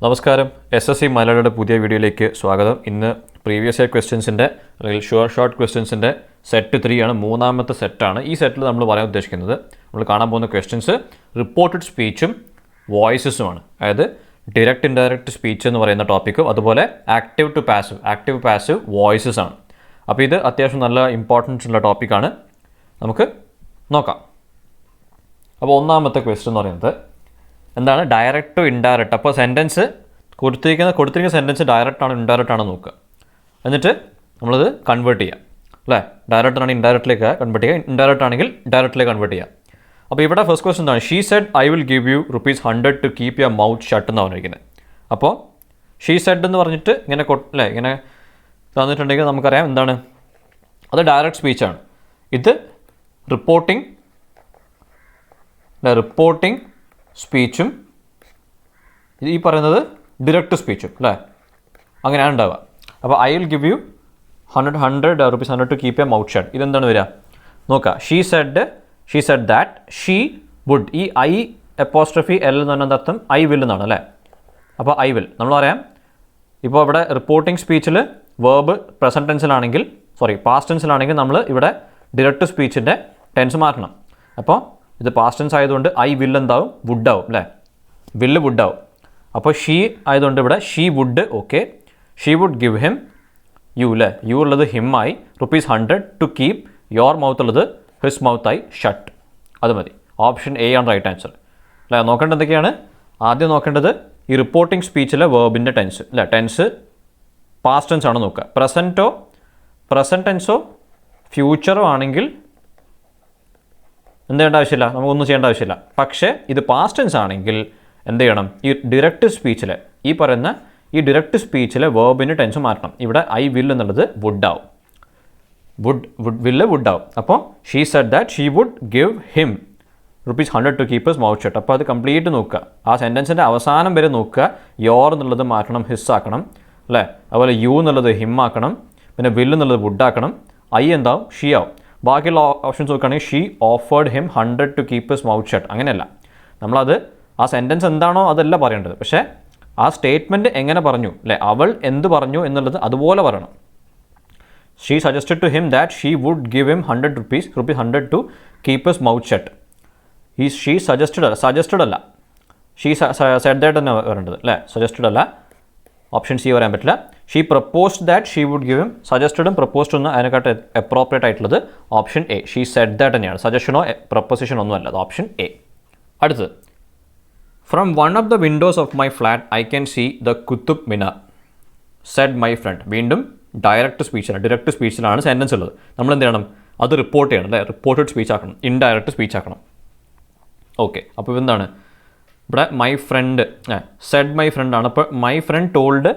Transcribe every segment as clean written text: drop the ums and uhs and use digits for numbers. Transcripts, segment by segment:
നമസ്കാരം SSC മലയാളയുടെ പുതിയ വീഡിയോയിലേക്ക് സ്വാഗതം. ഇന്ന് പ്രീവിയസ് ഇയർ ക്വസ്റ്റ്യൻസിൻ്റെ അല്ലെങ്കിൽ ഷോർട്ട് ക്വസ്റ്റ്യൻസിൻ്റെ സെറ്റ് 3 ആണ്, മൂന്നാമത്തെ സെറ്റാണ്. ഈ സെറ്റിൽ നമ്മൾ പറയാൻ ഉദ്ദേശിക്കുന്നത് നമ്മൾ കാണാൻ പോകുന്ന ക്വസ്റ്റ്യൻസ് റിപ്പോർട്ടഡ് സ്പീച്ചും വോയിസസുമാണ്. അതായത് ഡയറക്റ്റ് ഇൻഡയറക്റ്റ് സ്പീച്ച് എന്ന് പറയുന്ന ടോപ്പിക്കും അതുപോലെ ആക്റ്റീവ് പാസീവ് വോയിസസ് ആണ്. അപ്പോൾ ഇത് അത്യാവശ്യം നല്ല ഇമ്പോർട്ടൻസ് ഉള്ള ടോപ്പിക്കാണ്. നമുക്ക് നോക്കാം. അപ്പോൾ ഒന്നാമത്തെ ക്വസ്റ്റ്യൻ എന്ന് പറയുന്നത് എന്താണ്? Direct to indirect. അപ്പോൾ സെൻറ്റൻസ് കൊടുത്തിരിക്കുന്ന സെൻറ്റൻസ് ഡയറക്റ്റ് ആണോ ഇൻഡയറക്റ്റ് ആണോ നോക്കുക. എന്നിട്ട് നമ്മളത് കൺവേർട്ട് ചെയ്യാം അല്ലേ. ഡയറക്റ്റ് ആണെങ്കിൽ ഇൻഡയറക്റ്റിലേക്ക് കൺവേർട്ട് ചെയ്യുക, ഇൻഡയറക്റ്റ് ആണെങ്കിൽ ഡയറക്റ്റിലേക്ക് കൺവേർട്ട് ചെയ്യാം. അപ്പോൾ ഇവിടെ ഫസ്റ്റ് ക്വസ്റ്റൻ എന്താണ്? She said I will give you ₹100 to keep your mouth shut എന്ന് പറഞ്ഞിരിക്കുന്നത്. അപ്പോൾ ഷീ സെഡ് എന്ന് പറഞ്ഞിട്ട് ഇങ്ങനെ തന്നിട്ടുണ്ടെങ്കിൽ നമുക്കറിയാം എന്താണ് അത് ഡയറക്റ്റ് സ്പീച്ചാണ്. ഇത് റിപ്പോർട്ടിംഗ് സ്പീച്ചും ഈ പറയുന്നത് ഡിറക്റ്റ് സ്പീച്ചും അല്ലേ, അങ്ങനെയാണ് ഉണ്ടാവുക. അപ്പോൾ I will give you ₹100 to keep your mouth shut. ഇതെന്താണ് വരിക നോക്കുക. She said that she would. ഈ ഐ അപ്പോസ്ട്രഫി എൽ എന്ന് പറഞ്ഞ അർത്ഥം ഐ വിൽ എന്നാണ് അല്ലേ. അപ്പോൾ ഐ വിൽ നമ്മൾ പറയാം. ഇപ്പോൾ ഇവിടെ റിപ്പോർട്ടിംഗ് സ്പീച്ചിൽ വേർബ് പാസ്റ്റ് ടെൻസിലാണെങ്കിൽ നമ്മൾ ഇവിടെ ഡിറക്റ്റ് സ്പീച്ചിൻ്റെ ടെൻസ് മാറ്റണം. അപ്പോൾ ഇത് പാസ്റ്റ് ടെൻസ് ആയതുകൊണ്ട് ഐ വിൽ എന്താവും? വുഡ് ആവും അല്ലേ. വില്ല് വുഡ് ആവും. അപ്പോൾ ഷീ ആയതുകൊണ്ട് ഇവിടെ she would. Okay, she would give him you അല്ലേ. യു ഉള്ളത് ഹിം ആയി. ₹100 ടു കീപ് യോർ മൗത്ത് ഉള്ളത് ഹിസ് മൗത്ത് ആയി ഷട്ട്. അത് മതി. ഓപ്ഷൻ എ ആണ് റൈറ്റ് ആൻസർ അല്ലേ. നോക്കേണ്ടത് എന്തൊക്കെയാണ്? ആദ്യം നോക്കേണ്ടത് ഈ റിപ്പോർട്ടിംഗ് സ്പീച്ചിലെ വേർബിൻ്റെ ടെൻസ് അല്ലേ. ടെൻസ് പാസ്റ്റ് ടെൻസ് ആണ് നോക്കുക. പ്രസൻറ്റ് ടെൻസോ ഫ്യൂച്ചറോ ആണെങ്കിൽ എന്ത് ചെയ്യേണ്ട ആവശ്യമില്ല, നമുക്കൊന്നും ചെയ്യേണ്ട ആവശ്യമില്ല. പക്ഷേ ഇത് പാസ്റ്റ് ടെൻസ് ആണെങ്കിൽ എന്ത് ചെയ്യണം? ഈ ഡിറക്റ്റ് സ്പീച്ചിലെ ഈ ഡിറക്റ്റ് സ്പീച്ചിലെ വേർബിന് ടെൻസ് മാറ്റണം. ഇവിടെ ഐ വിൽ എന്നുള്ളത് വുഡ് ആവും. വുഡ് ആവും. അപ്പോൾ she said that she would give him ₹100 to keep his mouth shut. അപ്പോൾ അത് കംപ്ലീറ്റ് നോക്കുക. ആ സെൻറ്റൻസിൻ്റെ അവസാനം വരെ നോക്കുക. യോർ എന്നുള്ളത് മാറ്റണം, ഹിസ് ആക്കണം അല്ലേ. അതുപോലെ യു എന്നുള്ളത് ഹിം ആക്കണം. പിന്നെ വിൽ എന്നുള്ളത് വുഡ് ആക്കണം. ഐ എന്താവും? ഷീ ആവും. ബാക്കിയുള്ള ഓപ്ഷൻസ് നോക്കുകയാണെങ്കിൽ she offered him $100 to keep his mouth shut. അങ്ങനെയല്ല, നമ്മളത് ആ സെൻറ്റൻസ് എന്താണോ അതല്ല പറയേണ്ടത്. പക്ഷേ ആ സ്റ്റേറ്റ്മെൻറ്റ് എങ്ങനെ പറഞ്ഞു അല്ലേ, അവൾ എന്ത് പറഞ്ഞു എന്നുള്ളത് അതുപോലെ പറയണം. She suggested to him that she would give him ₹100 to keep his mouth shut. She suggested അല്ല, ഷീ സെഡ് ദാറ്റ് തന്നെ വരേണ്ടത് അല്ലേ. സജസ്റ്റഡ് അല്ല, ഓപ്ഷൻ സി പറയാൻ പറ്റില്ല. She proposed that she would give him. സജസ്റ്റഡും പ്രപ്പോസ്ഡ് ഒന്നും അതിനെക്കാട്ട് അപ്രോപ്രിയേറ്റ് ആയിട്ടുള്ളത് option A. She said that തന്നെയാണ്. സജഷനോ പ്രപ്പോസിഷനോ ഒന്നും അല്ല, അത് ഓപ്ഷൻ എ. അടുത്തത്, from one of the windows of my flat I can see the Qutub Minar said my friend. വീണ്ടും ഡയറക്റ്റ് സ്പീച്ചിലാണ് സെൻറ്റൻസ് ഉള്ളത്. നമ്മൾ എന്ത് ചെയ്യണം? അത് റിപ്പോർട്ട് ചെയ്യണം അല്ലേ. റിപ്പോർട്ടഡ് സ്പീച്ച് ആക്കണം, ഇൻഡയറക്റ്റ് സ്പീച്ച് ആക്കണം. ഓക്കെ, അപ്പോൾ എന്താണ് ഇവിടെ? My friend said my friend ആണ്. അപ്പോൾ മൈ ഫ്രണ്ട് ടോൾഡ്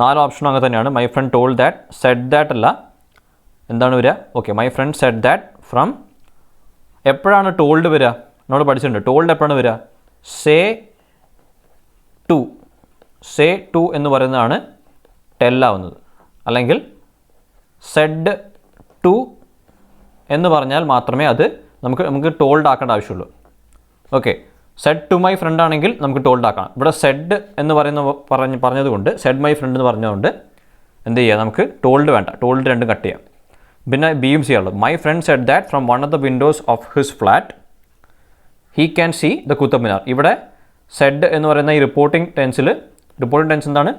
4 ഓപ്ഷനും അങ്ങനെ തന്നെയാണ്. My friend told that, said that അല്ല, എന്താണ് വരിക? Okay, my friend said that from. എപ്പോഴാണ് ടോൾഡ് വരിക? നമ്മൾ പഠിച്ചിട്ടുണ്ട്. ടോൾഡ് എപ്പോഴാണ് വരിക? സേ ടു എന്ന് പറയുന്നതാണ് ടെല്ലാവുന്നത്. അല്ലെങ്കിൽ സെഡ് ടു എന്ന് പറഞ്ഞാൽ മാത്രമേ അത് നമുക്ക് ടോൾഡ് ആക്കേണ്ട ആവശ്യമുള്ളൂ. Okay, said to my friend ആണെങ്കിൽ നമുക്ക് ടോൾഡ് ആക്കാം. ഇവിടെ സെഡ് എന്ന് പറഞ്ഞതുകൊണ്ട്, സെഡ് മൈ ഫ്രണ്ട് എന്ന് പറഞ്ഞതുകൊണ്ട് എന്ത് ചെയ്യുക? നമുക്ക് ടോൾഡ് വേണ്ട, ടോൾഡ് രണ്ടും കട്ട് ചെയ്യാം. പിന്നെ ബിയും ചെയ്യാനുള്ളത്. My friend said that from one of the windows of his flat he can see the Qutub Minar. ഇവിടെ സെഡ് എന്ന് പറയുന്ന ഈ റിപ്പോർട്ടിംഗ് ടെൻസ് എന്താണ്?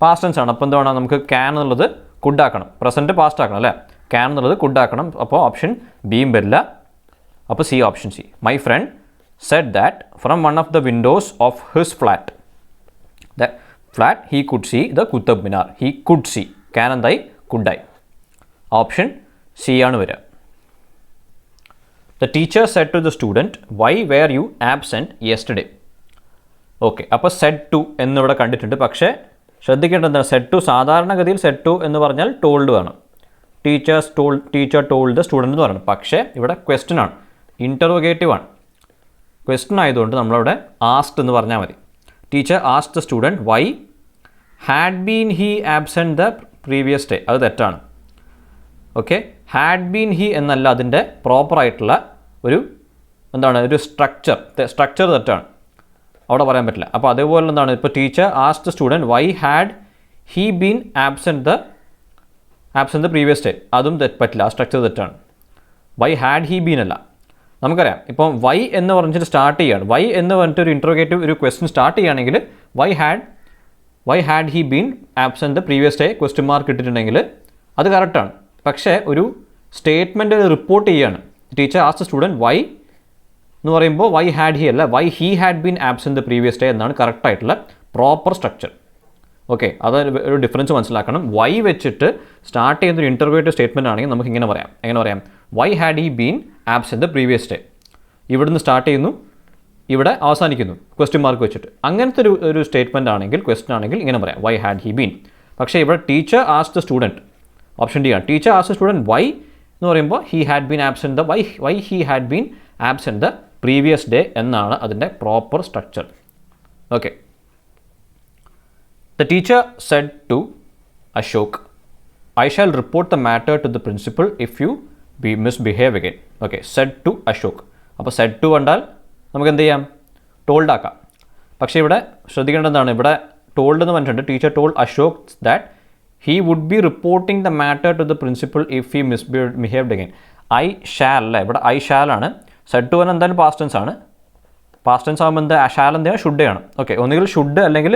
പാസ്റ്റ് ടെൻസ് ആണ്. അപ്പോൾ എന്താണ്? നമുക്ക് ക്യാൻ എന്നുള്ളത് കുഡ് ആക്കണം, പ്രസൻറ്റ് പാസ്റ്റ് ആക്കണം അല്ലേ. ക്യാൻ എന്നുള്ളത് കുഡ് ആക്കണം. അപ്പോൾ ഓപ്ഷൻ ബിയും വരില്ല. അപ്പോൾ C, option C. My friend said that from one of the windows of his flat he could see the Qutub Minar. He could see. Can എന്തായി? could ആയി. ഓപ്ഷൻ സി ആണ് വരിക. The teacher said to the student, why were you absent yesterday? Okay, അപ്പോൾ said to എന്നിവിടെ കണ്ടിട്ടുണ്ട്. പക്ഷേ ശ്രദ്ധിക്കേണ്ടത് എന്താണ്? സെഡ് ടു സാധാരണഗതിയിൽ സെഡ് ടു എന്ന് പറഞ്ഞാൽ ടോൾഡ് വേണം. ടീച്ചർ ടോൾഡ് ദ സ്റ്റുഡൻറ്റ് എന്ന് പറയണം. പക്ഷേ ഇവിടെ ക്വസ്റ്റ്യൻ ആണ്, ഇൻ്ററോഗേറ്റീവ് ആണ്. ക്വസ്റ്റ്യൻ ആയതുകൊണ്ട് നമ്മളവിടെ ആസ്ക്ഡ് എന്ന് പറഞ്ഞാൽ മതി. Teacher asked the student Y had been he absent the previous day. അത് തെറ്റാണ്. ഓക്കെ, ഹാഡ് ബീൻ ഹി എന്നല്ല അതിൻ്റെ പ്രോപ്പറായിട്ടുള്ള ഒരു സ്ട്രക്ചർ തെറ്റാണ്. അവിടെ പറയാൻ പറ്റില്ല. അപ്പോൾ അതേപോലെ എന്താണ്, ഇപ്പോൾ teacher asked the student Y had he been absent the previous day. അതും പറ്റില്ല, ആ സ്ട്രക്ചർ തെറ്റാണ്. വൈ ഹാഡ് ഹീ ബീൻ അല്ല. നമുക്കറിയാം ഇപ്പം വൈ എന്ന് പറഞ്ഞിട്ട് സ്റ്റാർട്ട് ചെയ്യുകയാണ്. വൈ എന്ന് പറഞ്ഞിട്ട് ഒരു ഇൻട്രോഗേറ്റീവ് ഒരു ക്വസ്റ്റ്യൻ സ്റ്റാർട്ട് ചെയ്യുകയാണെങ്കിൽ why had he been absent the previous day question mark ഇട്ടിട്ടുണ്ടെങ്കിൽ അത് കറക്റ്റാണ്. പക്ഷേ ഒരു സ്റ്റേറ്റ്മെൻറ്റ് റിപ്പോർട്ട് ചെയ്യുകയാണ്. Teacher asked the student why എന്ന് പറയുമ്പോൾ വൈ ഹാഡ് ഹി അല്ല, why he had been absent the previous day എന്നാണ് കറക്റ്റായിട്ടുള്ള പ്രോപ്പർ സ്ട്രക്ചർ. ഓക്കെ, അത് ഒരു ഡിഫറൻസ് മനസ്സിലാക്കണം. വൈ വെച്ചിട്ട് സ്റ്റാർട്ട് ചെയ്യുന്ന ഒരു ഇൻറ്റർവേറ്റീവ് സ്റ്റേറ്റ്മെൻറ്റ് ആണെങ്കിൽ നമുക്ക് ഇങ്ങനെ പറയാം. എങ്ങനെ പറയാം? Y had he been absent the previous day. ഇവിടുന്ന് സ്റ്റാർട്ട് ചെയ്യുന്നു, ഇവിടെ അവസാനിക്കുന്നു ക്വസ്റ്റ്യൻ മാർക്ക് വെച്ചിട്ട്. അങ്ങനത്തെ ഒരു സ്റ്റേറ്റ്മെൻറ്റ് ആണെങ്കിൽ, ക്വസ്റ്റ്യൻ ആണെങ്കിൽ ഇങ്ങനെ പറയാം, വൈ ഹാഡ് ഹി ബീൻ. പക്ഷേ ഇവിടെ teacher asked the student, option D ആണ്. Teacher asked the student why എന്ന് പറയുമ്പോൾ he had been absent the why he had been absent the previous day എന്നാണ് അതിൻ്റെ proper structure. Okay. The teacher said to Ashok, I shall report the matter to the principal if you misbehave again. Okay, said to Ashok. അപ്പോൾ said to കണ്ടാൽ നമുക്ക് എന്ത് ചെയ്യാം? Told ആക്കാം. പക്ഷേ ഇവിടെ ശ്രദ്ധിക്കേണ്ടതാണ്, ഇവിടെ ടോൾഡ് എന്ന് പറഞ്ഞിട്ടുണ്ട്. Teacher told Ashok that he would be reporting the matter to the principal if he misbehaved again. I shall അല്ലേ, ഇവിടെ I shall ആണ്. said to പറഞ്ഞാൽ എന്തായാലും പാസ്റ്റ് ടെൻസ് ആണ്. പാസ്റ്റ് ടെൻസ് ആകുമ്പോൾ എന്താ, shall എന്താണ്, ഷുഡ് ആണ്. ഓക്കെ, ഒന്നുകിൽ ഷുഡ് അല്ലെങ്കിൽ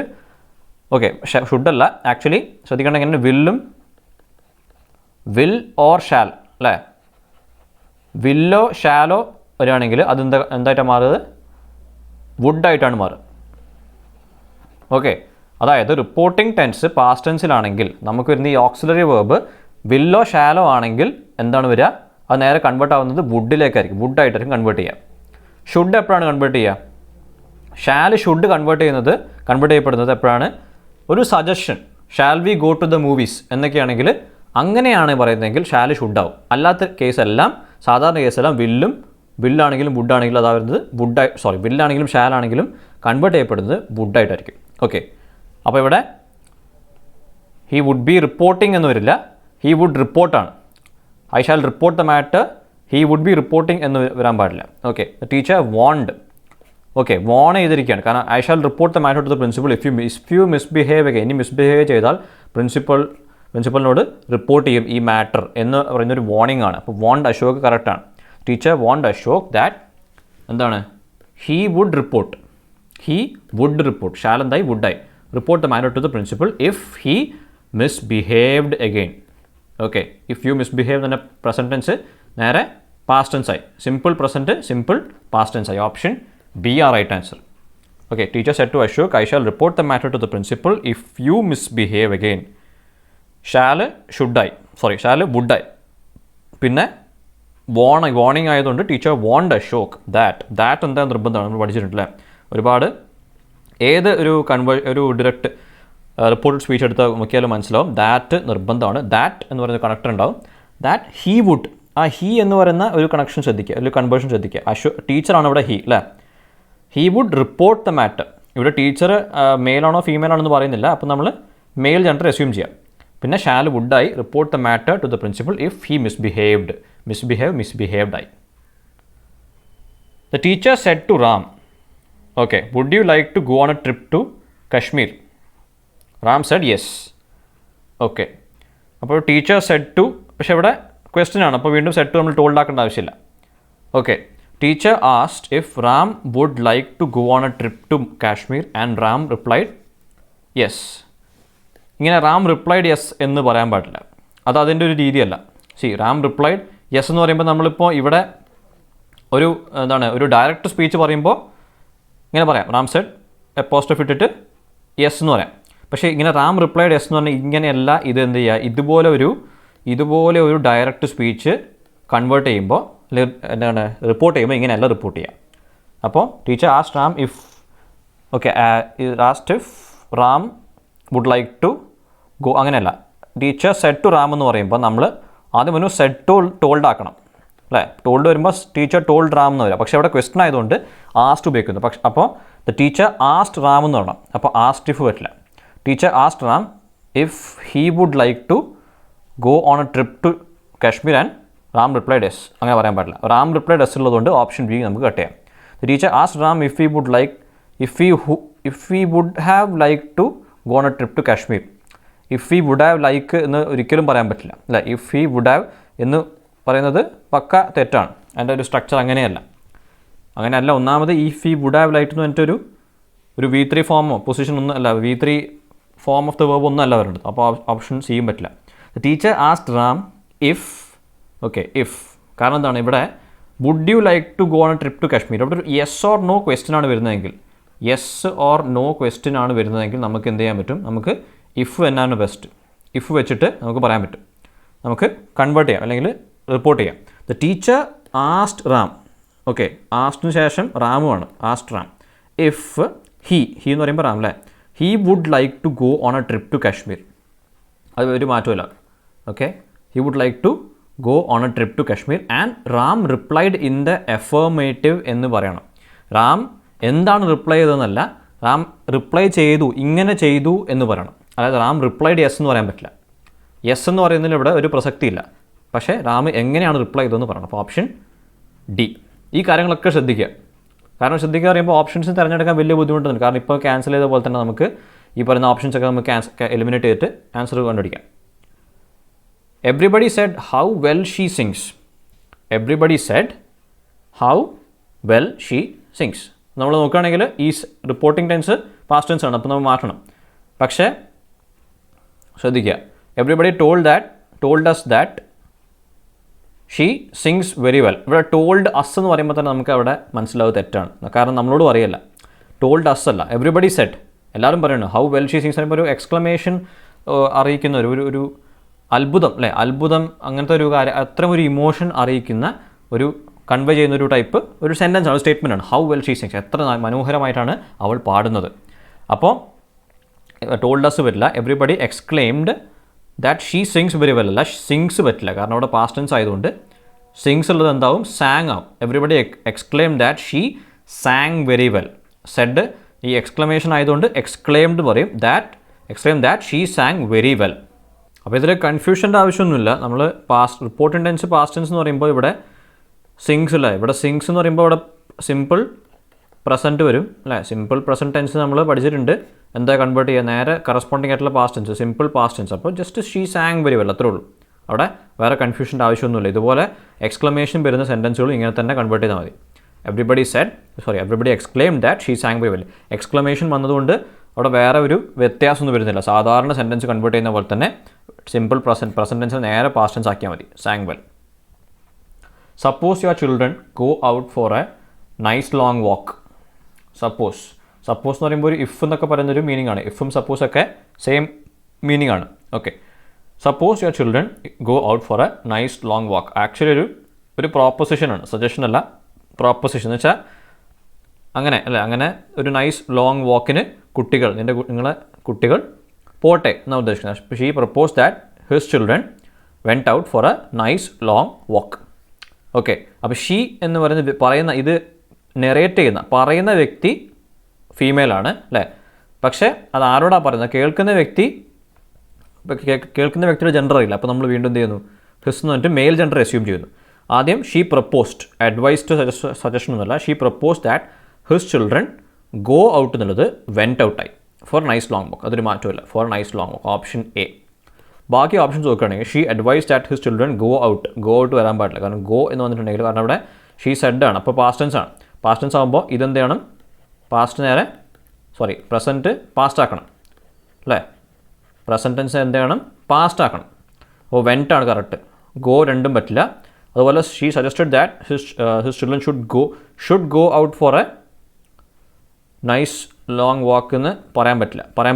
ഓക്കെ ഷുഡല്ല, ആക്ച്വലി ശ്രദ്ധിക്കേണ്ട എങ്ങനെ വിൽ ഓർ ഷാൽ അല്ലേ. വില്ലോ ഷാലോ വരികയാണെങ്കിൽ അത് എന്തായിട്ടാണ് മാറുന്നത്? വുഡായിട്ടാണ് മാറുക. ഓക്കെ, അതായത് റിപ്പോർട്ടിംഗ് ടെൻസ് പാസ്റ്റ് ടെൻസിലാണെങ്കിൽ നമുക്ക് വരുന്ന ഈ ഓക്സിലറി വേർബ് വില്ലോ ഷാലോ ആണെങ്കിൽ എന്താണ് വരിക? അത് നേരെ കൺവേർട്ട് ആവുന്നത് വുഡിലേക്കായിരിക്കും, വുഡായിട്ടായിരിക്കും കൺവേർട്ട് ചെയ്യുക. ഷുഡ് എപ്പോഴാണ് കൺവേർട്ട് ചെയ്യുക? ഷാൽ ഷുഡ് കൺവേർട്ട് ചെയ്യപ്പെടുന്നത് എപ്പോഴാണ്? ഒരു suggestion, shall we go to the movies എന്നൊക്കെയാണെങ്കിൽ അങ്ങനെയാണ് പറയുന്നതെങ്കിൽ ഷാൽ ഷുഡാവും. അല്ലാത്ത കേസെല്ലാം, സാധാരണ കേസെല്ലാം വില്ലാണെങ്കിലും വുഡാണെങ്കിലും അതാ വരുന്നത് വില്ലാണെങ്കിലും ഷാലാണെങ്കിലും കൺവേർട്ട് ചെയ്യപ്പെടുന്നത് വുഡായിട്ടായിരിക്കും. ഓക്കെ, അപ്പോൾ ഇവിടെ ഹി വുഡ് ബി റിപ്പോർട്ടിംഗ് എന്ന് വരില്ല, ഹി വുഡ് റിപ്പോർട്ടാണ്. I shall report the matter, he would be reporting എന്ന് വരാൻ പാടില്ല. Okay, teacher want, okay warn ചെയ്തിരിക്കുകയാണ്. കാരണം I shall report the matter to the principal if you misbehave ഒക്കെ, ഇനി മിസ്ബിഹേവ് ചെയ്താൽ പ്രിൻസിപ്പലിനോട് റിപ്പോർട്ട് ചെയ്യും ഈ മാറ്റർ എന്ന് പറയുന്നൊരു വാർണിംഗ് ആണ്. അപ്പോൾ വാണ്ട് അശോക് കറക്റ്റാണ്. ടീച്ചർ വാണ്ട് അശോക് ദാറ്റ് എന്താണ്, ഹീ വുഡ് റിപ്പോർട്ട് ഷാൽ എന്തായി, വുഡായി. Report the matter to the principal if he misbehaved again. Okay, if you misbehave തന്നെ പ്രസൻറ്റ് ടെൻസ് നേരെ പാസ്റ്റ് ടെൻസ് ആയി, simple present simple past tense ആയി. Option B are right answer. Okay, teacher said to Ashok, I shall report the matter to the principal if you misbehave again. Shall would I. പിന്നെ warning ആയതുകൊണ്ട് teacher warned Ashok that എന്താ നിർബന്ധമാണ്, നമ്മൾ പഠിച്ചിട്ടുണ്ടല്ലേ ഒരുപാട്. ഏത് ഒരു direct reported speech എടുത്താൽ നോക്കിയാലും മനസ്സിലാവും ദാറ്റ് നിർബന്ധമാണ്. ദാറ്റ് എന്ന് പറയുന്ന കണക്ടർ ഉണ്ടാവും. ദാറ്റ് ഹീ വുഡ്, ആ ഹീ എന്ന് പറയുന്ന ഒരു കണക്ഷൻ ശ്രദ്ധിക്കുക, ഒരു കൺവേർഷൻ ശ്രദ്ധിക്കുക. ടീച്ചറാണ് ഇവിടെ ഹീ അല്ലേ. He would report the matter. ഇവിടെ ടീച്ചർ മെയിലാണോ ഫീമെയിൽ ആണെന്ന് പറയുന്നില്ല, അപ്പോൾ നമ്മൾ മെയിൽ ജെൻഡർ അസ്യൂം ചെയ്യാം. പിന്നെ ഷാൽ വുഡായി report the matter to the principal if he misbehaved ആയി. The teacher said to Ram, okay would you like to go on a trip to Kashmir? Ram said yes. Okay, അപ്പോൾ teacher said to, പക്ഷേ ഇവിടെ question ആണ്, അപ്പോൾ വീണ്ടും said to നമ്മൾ told ആക്കേണ്ട ആവശ്യമില്ല. Okay, teacher asked if Ram would like to go on a trip to Kashmir and Ram replied yes. ഇങ്ങനെ റാം റിപ്ലൈഡ് യെസ് എന്ന് പറയാൻ പാടില്ല, അത് അതിൻ്റെ ഒരു രീതിയല്ല. റാം റിപ്ലൈഡ് യെസ് എന്ന് പറയുമ്പോൾ നമ്മളിപ്പോൾ ഇവിടെ ഒരു ഡയറക്റ്റ് സ്പീച്ച് പറയുമ്പോൾ ഇങ്ങനെ പറയാം, റാം സെഡ് അപ്പോസ്ട്രോഫി ഇട്ടിട്ട് യെസ് എന്ന് പറയാം. പക്ഷേ ഇങ്ങനെ റാം റിപ്ലൈഡ് യെസ് എന്ന് പറഞ്ഞാൽ ഇങ്ങനെയല്ല. ഇത് എന്ത് ചെയ്യുക, ഇതുപോലെ ഒരു ഡയറക്റ്റ് സ്പീച്ച് കൺവേർട്ട് ചെയ്യുമ്പോൾ റിപ്പോർട്ട് ചെയ്യുമ്പോൾ ഇങ്ങനെയല്ല റിപ്പോർട്ട് ചെയ്യുക. അപ്പോൾ teacher asked Ram if Ram would like to go, അങ്ങനെയല്ല. ടീച്ചർ സെഡ് ടു റാം എന്ന് പറയുമ്പോൾ നമ്മൾ ആദ്യം സെഡ് ടു ടോൾഡ് ആക്കണം അല്ലേ. ടോൾഡ് വരുമ്പോൾ ടീച്ചർ ടോൾഡ് റാം എന്ന് വരാം. പക്ഷേ അവിടെ ക്വസ്റ്റൻ ആയതുകൊണ്ട് ആസ്റ്റ് ഉപയോഗിക്കുന്നു. പക്ഷേ അപ്പോൾ ദ ടീച്ചർ ആസ്റ്റ് റാം എന്ന് പറയണം. അപ്പോൾ ആസ്റ്റ് ഇഫ് പറ്റില്ല. Teacher asked Ram if he would like to go on a trip to Kashmir and Ram replied yes, അങ്ങനെ പറയാൻ പാടില്ല. റാം റിപ്ലൈഡ് എസ് ഉള്ളതുകൊണ്ട് ഓപ്ഷൻ ബി നമുക്ക് കട്ട് ചെയ്യാം. The teacher asked Ram if he would like if we would have like to go on a trip to Kashmir. If we would have like എന്ന് ഒരിക്കലും പറയാൻ പറ്റില്ല അല്ലേ. ഇഫ് വി വുഡ് ഹാവ് എന്ന് പറയുന്നത് പക്ക തെറ്റാണ്. അതിൻ്റെ ഒരു സ്ട്രക്ചർ അങ്ങനെയല്ല. ഒന്നാമത് if we would have like എന്ന് പറഞ്ഞിട്ടൊരു V3 ഫോമോ പൊസിഷൻ ഒന്നും അല്ല, V3 form of the verb ഒന്നും അല്ല വരേണ്ടത്. അപ്പോൾ ഓപ്ഷൻ ചെയ്യാൻ പറ്റില്ല. The teacher asked Ram if, okay, if കാരണം എന്താണ് ഇവിടെ would you like to go on a trip to Kashmir. അവിടെ ഒരു യെസ് ഓർ നോ ക്വസ്റ്റ്യൻ ആണ് വരുന്നതെങ്കിൽ, യെസ് ഓർ നോ ക്വസ്റ്റ്യൻ ആണ് വരുന്നതെങ്കിൽ നമുക്ക് എന്ത് ചെയ്യാൻ പറ്റും, നമുക്ക് ഇഫ് എന്നാണ് ബെസ്റ്റ്. ഇഫ് വെച്ചിട്ട് നമുക്ക് പറയാൻ പറ്റും, നമുക്ക് കൺവേർട്ട് ചെയ്യാം അല്ലെങ്കിൽ റിപ്പോർട്ട് ചെയ്യാം. The teacher asked Ram, okay, ആസ്റ്റിന് ശേഷം റാമുമാണ്, ആസ്ക്ഡ് റാം ഇഫ് ഹി എന്ന് പറയുമ്പോൾ റാം അല്ലേ, he would like to go on a trip to Kashmir. അത് ഒരു മാറ്റമില്ല, okay. He would like to go on a trip to Kashmir and Ram replied in the affirmative എന്ന് പറയണം. റാം എന്താണ് റിപ്ലൈ ചെയ്തതെന്നല്ല, റാം റിപ്ലൈ ചെയ്തു, ഇങ്ങനെ ചെയ്തു എന്ന് പറയണം. അതായത് റാം റിപ്ലൈഡ് യെസ് എന്ന് പറയാൻ പറ്റില്ല. യെസ് എന്ന് പറയുന്നതിൽ ഇവിടെ ഒരു പ്രസക്തിയില്ല. പക്ഷേ റാം എങ്ങനെയാണ് റിപ്ലൈ ചെയ്തതെന്ന് പറയണം. അപ്പോൾ ഓപ്ഷൻ ഡി. ഈ കാര്യങ്ങളൊക്കെ ശ്രദ്ധിക്കുക. കാരണം ശ്രദ്ധിക്കുക പറയുമ്പോൾ ഓപ്ഷൻസ് തിരഞ്ഞെടുക്കാൻ വലിയ ബുദ്ധിമുട്ടുണ്ട്. കാരണം ഇപ്പോൾ ക്യാൻസൽ ചെയ്ത പോലെ തന്നെ നമുക്ക് ഈ പറയുന്ന ഓപ്ഷൻസൊക്കെ നമുക്ക് എലിമിനേറ്റ് ചെയ്തിട്ട് ആൻസർ കണ്ടുപിടിക്കാം. Everybody said how well she sings. Everybody said how well she sings. നമ്മൾ നോക്കുകയാണെങ്കിൽ ഈ റിപ്പോർട്ടിംഗ് ടെൻസ് പാസ്റ്റ് ടെൻസ് ആണ്, അപ്പോൾ നമ്മൾ മാറ്റണം. പക്ഷേ ശ്രദ്ധിക്കുക, everybody told us that she sings very well. ഇവിടെ ടോൾഡ് അസ് എന്ന് പറയുമ്പോൾ തന്നെ നമുക്ക് അവിടെ മനസ്സിലാവുക തെറ്റാണ്. കാരണം നമ്മളോട് പറയല്ല, ടോൾഡ് അസ് അല്ല, എവ്രിബഡി സെഡ്, എല്ലാവരും പറയുന്നു. ഹൗ വെൽ ഷീ സിങ്സ് പറയുമ്പോൾ ഒരു എക്സ്ക്ലമേഷൻ അറിയിക്കുന്ന ഒരു അത്ഭുതം അല്ലേ, അത്ഭുതം അങ്ങനത്തെ ഒരു കാര്യം, അത്തരം ഒരു ഇമോഷൻ അറിയിക്കുന്ന ഒരു കൺവേ ചെയ്യുന്ന ഒരു ടൈപ്പ് ഒരു സെൻറ്റൻസ് ആണ്, സ്റ്റേറ്റ്മെൻ്റ് ആണ്. ഹൗ വെൽ ഷീ സിങ്സ്, എത്ര മനോഹരമായിട്ടാണ് അവൾ പാടുന്നത്. അപ്പോൾ ടോൾഡ് അസ് പറ്റില്ല. Everybody exclaimed that she sings very well അല്ല, സിങ്സ് പറ്റില്ല. കാരണം അവിടെ പാസ്റ്റ് ടെൻസ് ആയതുകൊണ്ട് സിങ്സ് ഉള്ളത് എന്താവും, സാങ് ആവും. Everybody exclaim that she sang very well. Said ഈ എക്സ്ക്ലമേഷൻ ആയതുകൊണ്ട് എക്സ്ക്ലെയിംഡ് പറയും, exclaim that she sang very well. അപ്പോൾ ഇതിൽ കൺഫ്യൂഷൻ്റെ ആവശ്യമൊന്നുമില്ല. നമ്മൾ റിപ്പോർട്ടിംഗ് ടെൻസ് പാസ്റ്റ് ടെൻസ് എന്ന് പറയുമ്പോൾ ഇവിടെ സിങ്സ് അല്ലേ, ഇവിടെ സിങ്സ് എന്ന് പറയുമ്പോൾ ഇവിടെ സിമ്പിൾ പ്രസൻറ്റ് വരും അല്ലേ. സിമ്പിൾ പ്രസൻറ്റ് ടെൻസ് നമ്മൾ പഠിച്ചിട്ടുണ്ട്. എന്താ കൺവേർട്ട് ചെയ്യുക, നേരെ കറസ്പോണ്ടിങ് ആയിട്ടുള്ള past tense, simple past tense. അപ്പോൾ just she sang very well, അത്രേ ഉള്ളൂ. അവിടെ വേറെ കൺഫ്യൂഷൻ്റെ ആവശ്യമൊന്നുമില്ല. ഇതുപോലെ എക്സ്ക്ലമേഷൻ വരുന്ന സെൻറ്റൻസുകൾ ഇങ്ങനെ തന്നെ കൺവേർട്ട് ചെയ്താൽ മതി. Everybody exclaimed that she sang very well. Exclamation വന്നതുകൊണ്ട് അവിടെ വേറെ ഒരു വ്യത്യാസമൊന്നും വരുന്നില്ല. സാധാരണ സെൻറ്റൻസ് കൺവേർട്ട് ചെയ്യുന്ന പോലെ തന്നെ സിമ്പിൾ പ്രസൻറ്റ് ടെൻസ് നേരെ പാസ്റ്റ് ടെൻസ് ആക്കിയാൽ മതി, sang well. Suppose your children go out for a nice long walk. Suppose എന്ന് പറയുമ്പോൾ ഒരു ഇഫ് എന്നൊക്കെ പറയുന്നൊരു മീനിങ് ആണ്. ഇഫും സപ്പോസൊക്കെ സെയിം മീനിങ് ആണ്. Okay, suppose your children go out for a nice long walk. Actually ഒരു പ്രോപ്പൊസിഷനാണ്, സജഷൻ അല്ല, പ്രോപ്പൊസിഷൻ എന്ന് വെച്ചാൽ അങ്ങനെ ഒരു നൈസ് ലോങ് വാക്കിന് നിങ്ങളെ കുട്ടികൾ പോട്ടെ എന്നാണ് ഉദ്ദേശിക്കുന്നത്. She propose that his children went out for a nice long walk. Okay, അപ്പോൾ ഷീ എന്ന് പറയുന്ന ഇത് നെറേറ്റ് പറയുന്ന വ്യക്തി ഫീമെയിലാണ് അല്ലേ. പക്ഷേ അത് ആരോടാണ് പറയുന്നത്, കേൾക്കുന്ന വ്യക്തിയുടെ ജെൻഡർ അറിയില്ല. അപ്പോൾ നമ്മൾ വീണ്ടും എന്ത് ചെയ്യുന്നു, ഹിസ് എന്ന് പറഞ്ഞിട്ട് മെയിൽ ജെൻഡർ അസ്യൂം ചെയ്യുന്നു. ആദ്യം ഷീ പ്രപ്പോസ്ഡ്, അഡ്വൈസ്ഡ് സജഷൻ എന്നല്ല, she propose that his children go out എന്നുള്ളത് വെൻറ്റ് ഔട്ടായി ഫോർ നൈസ് ലോങ് വാക്ക്. അതൊരു മാറ്റമില്ല, for nice long walk, option A. ബാക്കി ഓപ്ഷൻസ് നോക്കുകയാണെങ്കിൽ she advise that his children go out വരാൻ പാടില്ല. കാരണം ഗോ എന്ന് വന്നിട്ടുണ്ടെങ്കിൽ കാരണം അവിടെ ഷീ സെഡ് ആണ്, അപ്പോൾ പാസ്റ്റ് ടെൻസ് ആണ്. പാസ്റ്റ് ടെൻസ് ആകുമ്പോൾ ഇതെന്ത് ചെയ്യണം, പ്രസൻറ്റ് പാസ്റ്റ് ആക്കണം അല്ലേ. പ്രസൻറ്റ് ടെൻസ് എന്ത് ചെയ്യണം, പാസ്റ്റ് ആക്കണം. അപ്പോൾ വെൻറ്റ് ആണ് കറക്റ്റ്, ഗോ രണ്ടും പറ്റില്ല. അതുപോലെ she suggested that his children should go out for a nice long വാക്ക് എന്ന് പറയാൻ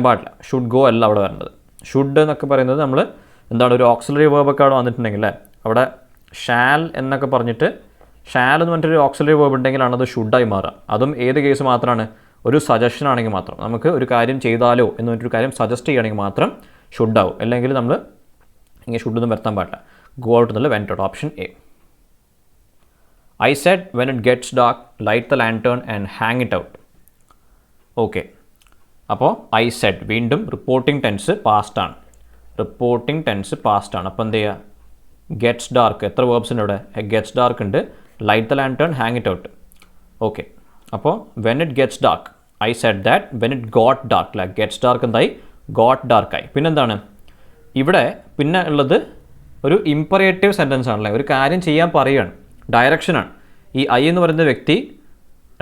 പാടില്ല. ഷുഡ് ഗോ അല്ല അവിടെ വരേണ്ടത്. ഷുഡ് എന്നൊക്കെ പറയുന്നത് നമ്മൾ എന്താണ്, ഒരു ഓക്സിലറി വേർബൊക്കെ അവിടെ വന്നിട്ടുണ്ടെങ്കിൽ അവിടെ ഷാൽ എന്നൊക്കെ പറഞ്ഞിട്ട്, ഷാൽ എന്ന് പറഞ്ഞിട്ടൊരു ഓക്സിലറി വേർബ് ഉണ്ടെങ്കിലാണ് അത് ഷുഡായി മാറുക. അതും ഏത് കേസ് മാത്രമാണ്, ഒരു സജഷൻ ആണെങ്കിൽ മാത്രം. നമുക്ക് ഒരു കാര്യം ചെയ്താലോ എന്ന് പറഞ്ഞിട്ടൊരു കാര്യം സജസ്റ്റ് ചെയ്യുകയാണെങ്കിൽ മാത്രം ഷുഡാവും. അല്ലെങ്കിൽ നമ്മൾ ഇങ്ങനെ ഷുഡൊന്നും വരുത്താൻ പാടില്ല. ഗോ ഔട്ട് എന്നുള്ള went out, option A. I said when it gets dark light the lantern and hang it out. Okay, അപ്പോൾ ഐ സെഡ് വീണ്ടും റിപ്പോർട്ടിംഗ് ടെൻസ് പാസ്റ്റ് ആണ്. അപ്പോൾ എന്ത് ചെയ്യുക, ഗെറ്റ്സ് ഡാർക്ക്, എത്ര വേർബ്സിൻ്റെ ഇവിടെ, ഗെറ്റ്സ് ഡാർക്ക് ഉണ്ട്, light the lantern, hang it out. Okay, അപ്പോൾ when it gets dark, I said that when it got dark. അല്ലേ, ഗെറ്റ്സ് ഡാർക്ക് എന്തായി, ഗോട്ട് ഡാർക്കായി. പിന്നെന്താണ് ഇവിടെ പിന്നെ ഉള്ളത് ഒരു ഇമ്പറേറ്റീവ് സെൻറ്റൻസ് ആണല്ലേ, ഒരു കാര്യം ചെയ്യാൻ പറയുകയാണ്, ഡയറക്ഷനാണ്. ഈ ഐ എന്ന് പറയുന്ന വ്യക്തി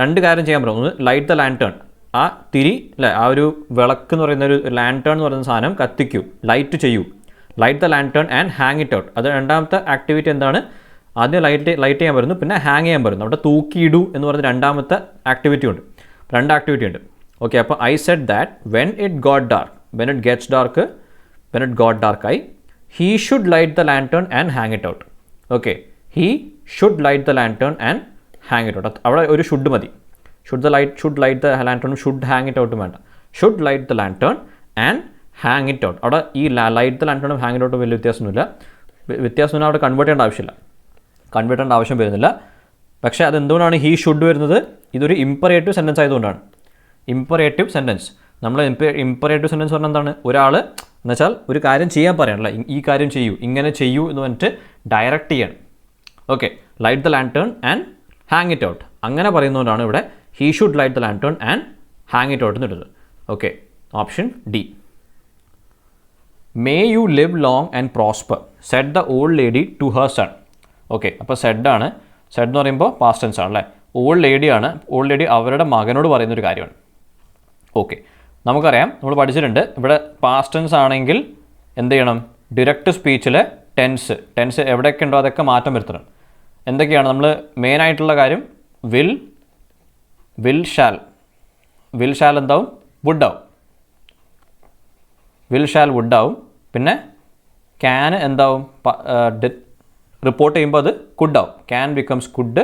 2 കാര്യം ചെയ്യാൻ പറയും. ഒന്ന് ലൈറ്റ് ദ ലാൻറ്റേൺ, ആ തിരി അല്ലേ, ആ ഒരു വിളക്ക് എന്ന് പറയുന്ന ഒരു ലാൻറ്റേൺ എന്ന് പറയുന്ന സാധനം കത്തിക്കൂ, ലൈറ്റ് ചെയ്യൂ. Light the lantern and hang it out. അത് രണ്ടാമത്തെ ആക്ടിവിറ്റി എന്താണ്, ആദ്യം ലൈറ്റ് ചെയ്യാൻ പറയുന്നു, പിന്നെ ഹാങ് ചെയ്യാൻ പറയുന്നു. അവിടെ തൂക്കിയിടൂ എന്ന് പറയുന്ന രണ്ടാമത്തെ ആക്ടിവിറ്റി ഉണ്ട്. 2 ആക്ടിവിറ്റി ഉണ്ട്. ഓക്കെ, അപ്പോൾ I said that when it got dark, when it gets dark, when it got dark ആയി, he should light the lantern and hang it out. Okay, he should light the lantern and hang it out. അവിടെ ഒരു should മതി. Should light the lantern, should hang it ഔട്ടും വേണ്ട. Should light the lantern and hang it out. അവിടെ ഈ light the ലാൻറ്റേണും hang it ഔട്ടും വലിയ വ്യത്യാസമൊന്നുമില്ല. അവിടെ കൺവേർട്ട് ചെയ്യേണ്ട ആവശ്യമില്ല, കൺവേർട്ട് ചെയ്യേണ്ട ആവശ്യം വരുന്നില്ല. പക്ഷേ അതെന്തുകൊണ്ടാണ് ഹീ ഷുഡ് വരുന്നത്, ഇതൊരു ഇമ്പറേറ്റീവ് സെൻറ്റൻസ് ആയതുകൊണ്ടാണ്. ഇമ്പറേറ്റീവ് സെൻറ്റൻസ്, നമ്മൾ ഇമ്പറേറ്റീവ് സെൻറ്റൻസ് പറഞ്ഞാൽ എന്താണ്, ഒരാൾ എന്ന് വെച്ചാൽ ഒരു കാര്യം ചെയ്യാൻ പറയണല്ല, ഈ കാര്യം ചെയ്യൂ, ഇങ്ങനെ ചെയ്യൂ എന്ന് പറഞ്ഞിട്ട് ഡയറക്റ്റ് ചെയ്യണം. Okay, light the lantern and hang it out, അങ്ങനെ പറയുന്നതുകൊണ്ടാണ് ഇവിടെ he should light the lantern and hang it out എന്ന് ഇടുന്നത്. Okay, option D. May you live long and prosper said the old lady to her son. Okay, അപ്പോൾ സെഡാണ്. Said എന്ന് പറയുമ്പോൾ past tense ആണല്ലേ. ഓൾഡ് ലേഡിയാണ്. ഓൾഡ് ലേഡി അവരുടെ മകനോട് പറയുന്നൊരു കാര്യമാണ്. ഓക്കെ, നമുക്കറിയാം, നമ്മൾ പഠിച്ചിട്ടുണ്ട്, ഇവിടെ പാസ്റ്റ് ടെൻസ് ആണെങ്കിൽ എന്ത് ചെയ്യണം, ഡിറക്റ്റ് സ്പീച്ചിലെ ടെൻസ് എവിടെയൊക്കെ ഉണ്ടോ അതൊക്കെ മാറ്റം വരുത്തണം. എന്തൊക്കെയാണ് നമ്മൾ മെയിനായിട്ടുള്ള കാര്യം, വിൽ ഷാൽ എന്താവും, വുഡാവും. Will shall വുഡാവും. പിന്നെ ക്യാൻ എന്താവും, റിപ്പോർട്ട് ചെയ്യുമ്പോൾ അത് കുഡാവും, ക്യാൻ ബിക്കംസ് കുഡ്.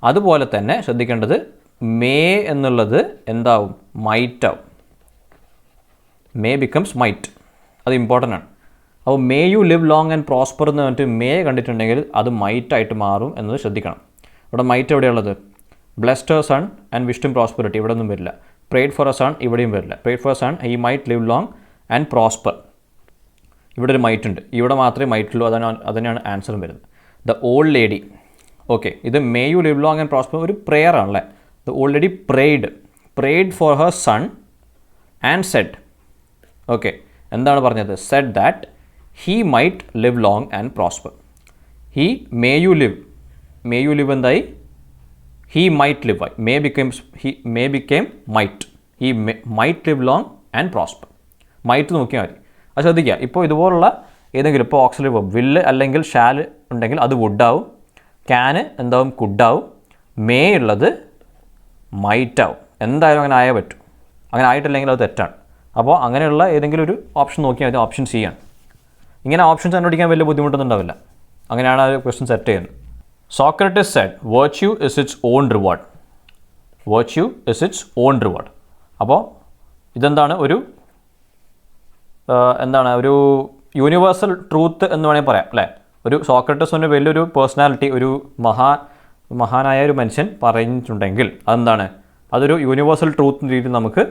അതുപോലെ തന്നെ ശ്രദ്ധിക്കേണ്ടത് മേ എന്നുള്ളത് എന്താവും, മൈറ്റ് ആവും. മേ ബിക്കംസ് മൈറ്റ്, അത് ഇമ്പോർട്ടൻ്റ് ആണ്. അപ്പോൾ may you live long and prosper എന്ന് പറഞ്ഞിട്ട് മേ കണ്ടിട്ടുണ്ടെങ്കിൽ അത് മൈറ്റായിട്ട് മാറും എന്നത് ശ്രദ്ധിക്കണം. ഇവിടെ മൈറ്റ് എവിടെയുള്ളത്, blessed a son and wished him prosperity, ഇവിടെ ഒന്നും വരില്ല. പ്രേഡ് ഫോർ എ സൺ ഇവിടെയും വരില്ല. Prayed for a son, he might live long and prosper, ഇവിടെ ഒരു മൈറ്റ് ഉണ്ട്, ഇവിടെ മാത്രമേ മൈറ്റുള്ളൂ. അതിനാണ് ആൻസറും വരുന്നത്. The old lady. ഓക്കെ, ഇത് may you live long and prosper ഒരു പ്രെയർ ആണല്ലേ. The old lady prayed for her son and said. Okay, എന്താണ് പറഞ്ഞത്, said that he might live long and prosper. May you live എന്തായി, he might live ആയി. May became might. He might live long and prosper. Might നോക്കിയാൽ മതി. അത് ശ്രദ്ധിക്കുക. ഇപ്പോൾ ഇതുപോലുള്ള ഏതെങ്കിലും, ഇപ്പോൾ ഓക്സിലറി വെർബ് വില്ല് അല്ലെങ്കിൽ ഷാൽ ഉണ്ടെങ്കിൽ അത് വുഡാവും, ക്യാന് എന്താവും, കുഡാവും, മേ ഉള്ളത് മൈറ്റാവും. എന്തായാലും അങ്ങനെ ആയേ പറ്റും. അങ്ങനെ ആയിട്ടില്ലെങ്കിൽ അത് തെറ്റാണ്. അപ്പോൾ അങ്ങനെയുള്ള ഏതെങ്കിലും ഒരു ഓപ്ഷൻ നോക്കിയാൽ മതി. ഓപ്ഷൻ സി ആണ്. ഇങ്ങനെ ഓപ്ഷൻസ് കണ്ടുപിടിക്കാൻ വലിയ ബുദ്ധിമുട്ടൊന്നും ഉണ്ടാവില്ല. അങ്ങനെയാണ് ആ ക്വസ്റ്റ്യൻ സെറ്റ് ചെയ്യുന്നത്. Socrates said virtue is its own reward. Virtue is its own reward. അപ്പോൾ ഇതെന്താണ്, ഒരു യൂണിവേഴ്സൽ ട്രൂത്ത് എന്ന് വേണമെങ്കിൽ പറയാം അല്ലേ. ഒരു സോക്രട്ടീസ് എന്ന വലിയൊരു പേഴ്സണാലിറ്റി, ഒരു മഹാനായ ഒരു മനുഷ്യൻ പറഞ്ഞിട്ടുണ്ടെങ്കിൽ അതെന്താണ്, അതൊരു യൂണിവേഴ്സൽ ട്രൂത്ത് രീതിയിൽ നമുക്ക്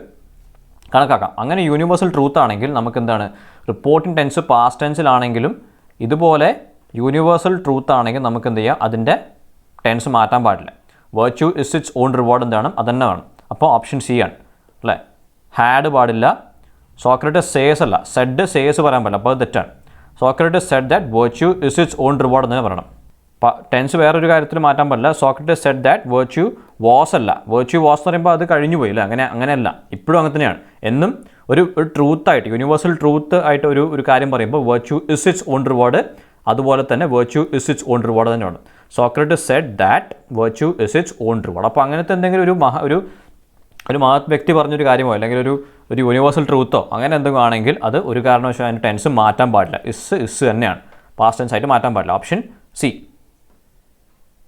കണക്കാക്കാം. അങ്ങനെ യൂണിവേഴ്സൽ ട്രൂത്ത് ആണെങ്കിൽ നമുക്ക് എന്താണ്, റിപ്പോർട്ടിംഗ് ടെൻസ് പാസ്റ്റ് ടെൻസിലാണെങ്കിലും ഇതുപോലെ യൂണിവേഴ്സൽ ട്രൂത്ത് ആണെങ്കിൽ നമുക്ക് എന്ത് ചെയ്യാം, അതിൻ്റെ ടെൻസ് മാറ്റാൻ പാടില്ല. Virtue is its own reward എന്താണ്, അതന്നെ വേണം. അപ്പോൾ ഓപ്ഷൻ സി ആണ് അല്ലേ. ഹാഡ് പാടില്ല. സോക്രട്ടീസ് സേസ് അല്ല, സെഡ് സേസ് പറയാൻ പാടില്ല, അപ്പോൾ അത് തെറ്റാണ്. Socrates said that virtue is its own reward എന്ന് പറയണം. ടെൻസ് വേറൊരു കാര്യത്തിൽ മാറ്റാൻ പാടില്ല. Socrates said that virtue was അല്ല. വെർച്യൂ വാസ് എന്ന് പറയുമ്പോൾ അത് കഴിഞ്ഞു പോയി അല്ലേ. അങ്ങനെയല്ല, ഇപ്പോഴും അങ്ങനെ തന്നെയാണ്. എന്നും ഒരു ട്രൂത്തായിട്ട്, യൂണിവേഴ്സൽ ട്രൂത്ത് ആയിട്ട് ഒരു കാര്യം പറയുമ്പോൾ virtue is its own reward, അതുപോലെ തന്നെ virtue is its own reward തന്നെയാണ്. Socrates said that virtue is its own reward. അപ്പോൾ അങ്ങനത്തെ എന്തെങ്കിലും ഒരു മഹത് വ്യക്തി പറഞ്ഞൊരു കാര്യമോ അല്ലെങ്കിൽ ഒരു യൂണിവേഴ്സൽ ട്രൂത്തോ അങ്ങനെ എന്തെങ്കിലും ആണെങ്കിൽ അത് ഒരു കാരണവശാലും അതിൻ്റെ ടെൻസ് മാറ്റാൻ പാടില്ല. ഇസ് തന്നെയാണ്, പാസ്റ്റ് ടെൻസ് ആയിട്ട് മാറ്റാൻ പാടില്ല. Option C.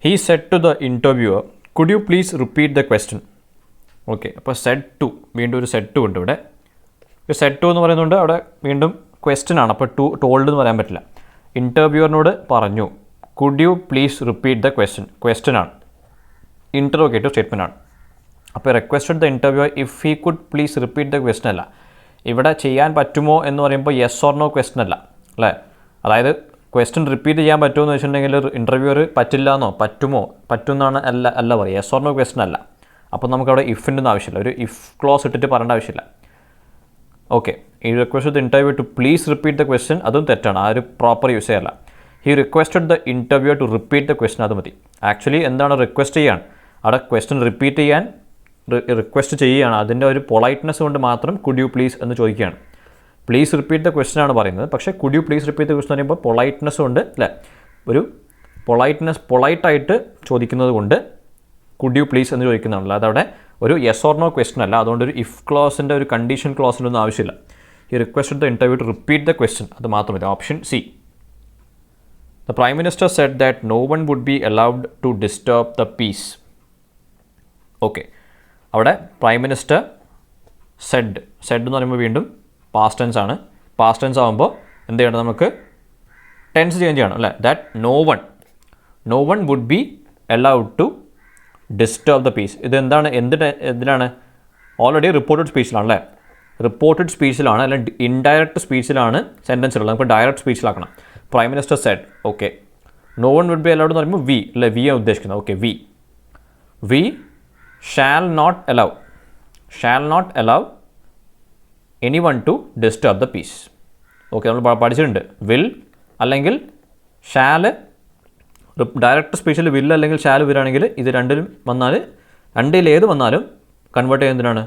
He said to the interviewer could you please repeat the question. Okay, അപ്പോൾ സെഡ് ടു, വീണ്ടും ഒരു സെഡ് ടു ഉണ്ട് ഇവിടെ. സെഡ് ടു എന്ന് പറയുന്നുണ്ട്, അവിടെ വീണ്ടും ക്വസ്റ്റ്യൻ ആണ്. അപ്പോൾ ടോൾഡ് എന്ന് പറയാൻ പറ്റില്ല. ഇൻ്റർവ്യൂവറിനോട് പറഞ്ഞു could you please repeat the question ആണ്, ഇൻ്ററോഗേറ്റീവ് സ്റ്റേറ്റ്മെൻ്റ് ആണ്. അപ്പോൾ requested the interviewer if he could please repeat the question അല്ല. ഇവിടെ ചെയ്യാൻ പറ്റുമോ എന്ന് പറയുമ്പോൾ യെസ് ഓർ നോ ക്വസ്റ്റ്യൻ അല്ല അല്ലേ. അതായത് ക്വസ്റ്റ്യൻ റിപ്പീറ്റ് ചെയ്യാൻ പറ്റുമോ എന്ന് വെച്ചിട്ടുണ്ടെങ്കിൽ ഇൻ്റർവ്യൂവർ പറ്റില്ല എന്നോ പറ്റുമെന്നാണ് അല്ല പറയുക. യെസ് ഓർ നോ ക്വസ്റ്റ്യൻ അല്ല. അപ്പോൾ നമുക്കവിടെ ഇഫിൻ്റെ ഒന്നും ആവശ്യമില്ല, ഒരു ഇഫ് ക്ലോസ് ഇട്ടിട്ട് പറയേണ്ട ആവശ്യമില്ല. ഓക്കെ, ഈ request the interview to please repeat the question, അതും തെറ്റാണ്, ആ ഒരു പ്രോപ്പർ യൂസ് ചെയ്യല്ല. He requested the interview to repeat the question, അത് മതി. ആക്ച്വലി എന്താണ് റിക്വസ്റ്റ് ചെയ്യാൻ, അവിടെ ക്വസ്റ്റ്യൻ റിപ്പീറ്റ് ചെയ്യാൻ റിക്വസ്റ്റ് ചെയ്യുകയാണ്, അതിൻ്റെ ഒരു പൊളൈറ്റ്നെസ് കൊണ്ട് മാത്രം കുഡ് യു പ്ലീസ് എന്ന് ചോദിക്കുകയാണ്. പ്ലീസ് റിപ്പീറ്റ് ദ ക്വസ്റ്റ്യൻ ആണ് പറയുന്നത്, പക്ഷേ could you please repeat the question പറയുമ്പോൾ പൊളൈറ്റ്നെസ് കൊണ്ട് അല്ലേ, ഒരു പൊളൈറ്റായിട്ട് ചോദിക്കുന്നത് കൊണ്ട് കുഡ് യു പ്ലീസ് എന്ന് ചോദിക്കുന്നതാണല്ലോ, അതവിടെ ഒരു യെസ് ഓർ നോ ക്വസ്റ്റ്യൻ അല്ല. അതുകൊണ്ട് ഒരു ഇഫ് ക്ലോസിൻ്റെ ഒരു കണ്ടീഷൻ ക്ലോസിൻ്റെ ഒന്നും ആവശ്യമില്ല. ഈ requested the interview to repeat the question, അത് മാത്രം മതി. Option C. The prime minister said that no one would be allowed to disturb the peace. Okay, അവിടെ പ്രൈം മിനിസ്റ്റർ സെഡ് എന്ന് പറയുമ്പോൾ വീണ്ടും പാസ്റ്റ് ടെൻസ് ആണ്. പാസ്റ്റ് ടെൻസ് ആകുമ്പോൾ എന്ത് ചെയ്യണം, നമുക്ക് ടെൻസ് ചേഞ്ച് ചെയ്യണം അല്ലേ. That no one would be allowed to disturb the peace. ഇതെന്താണ്, എന്തിനാണ്? ഓൾറെഡി റിപ്പോർട്ടഡ് സ്പീച്ചിലാണ് അല്ലേ, റിപ്പോർട്ടഡ് സ്പീച്ചിലാണ്, അല്ലെങ്കിൽ ഇൻഡയറക്റ്റ് സ്പീച്ചിലാണ് സെൻറ്റൻസ് ഉള്ളത്. നമുക്ക് ഡയറക്റ്റ് സ്പീച്ചിലാക്കണം. Prime minister said, okay, no one would be allowed എന്ന് പറയുമ്പോൾ വി അല്ലേ, വി ആണ് ഉദ്ദേശിക്കുന്നത്. Okay, we shall not allow any one to disturb the peace. Okay, നമ്മൾ പഠിച്ചിട്ടുണ്ട്. വിൽ അല്ലെങ്കിൽ ഷാൽ, ഡയറക്റ്റ് സ്പീച്ചിൽ വില്ല് അല്ലെങ്കിൽ ഷാൽ വരികയാണെങ്കിൽ ഇത് രണ്ടിലും വന്നാൽ, രണ്ടിലേത് വന്നാലും കൺവേർട്ട് ചെയ്യുന്നതിനാണ്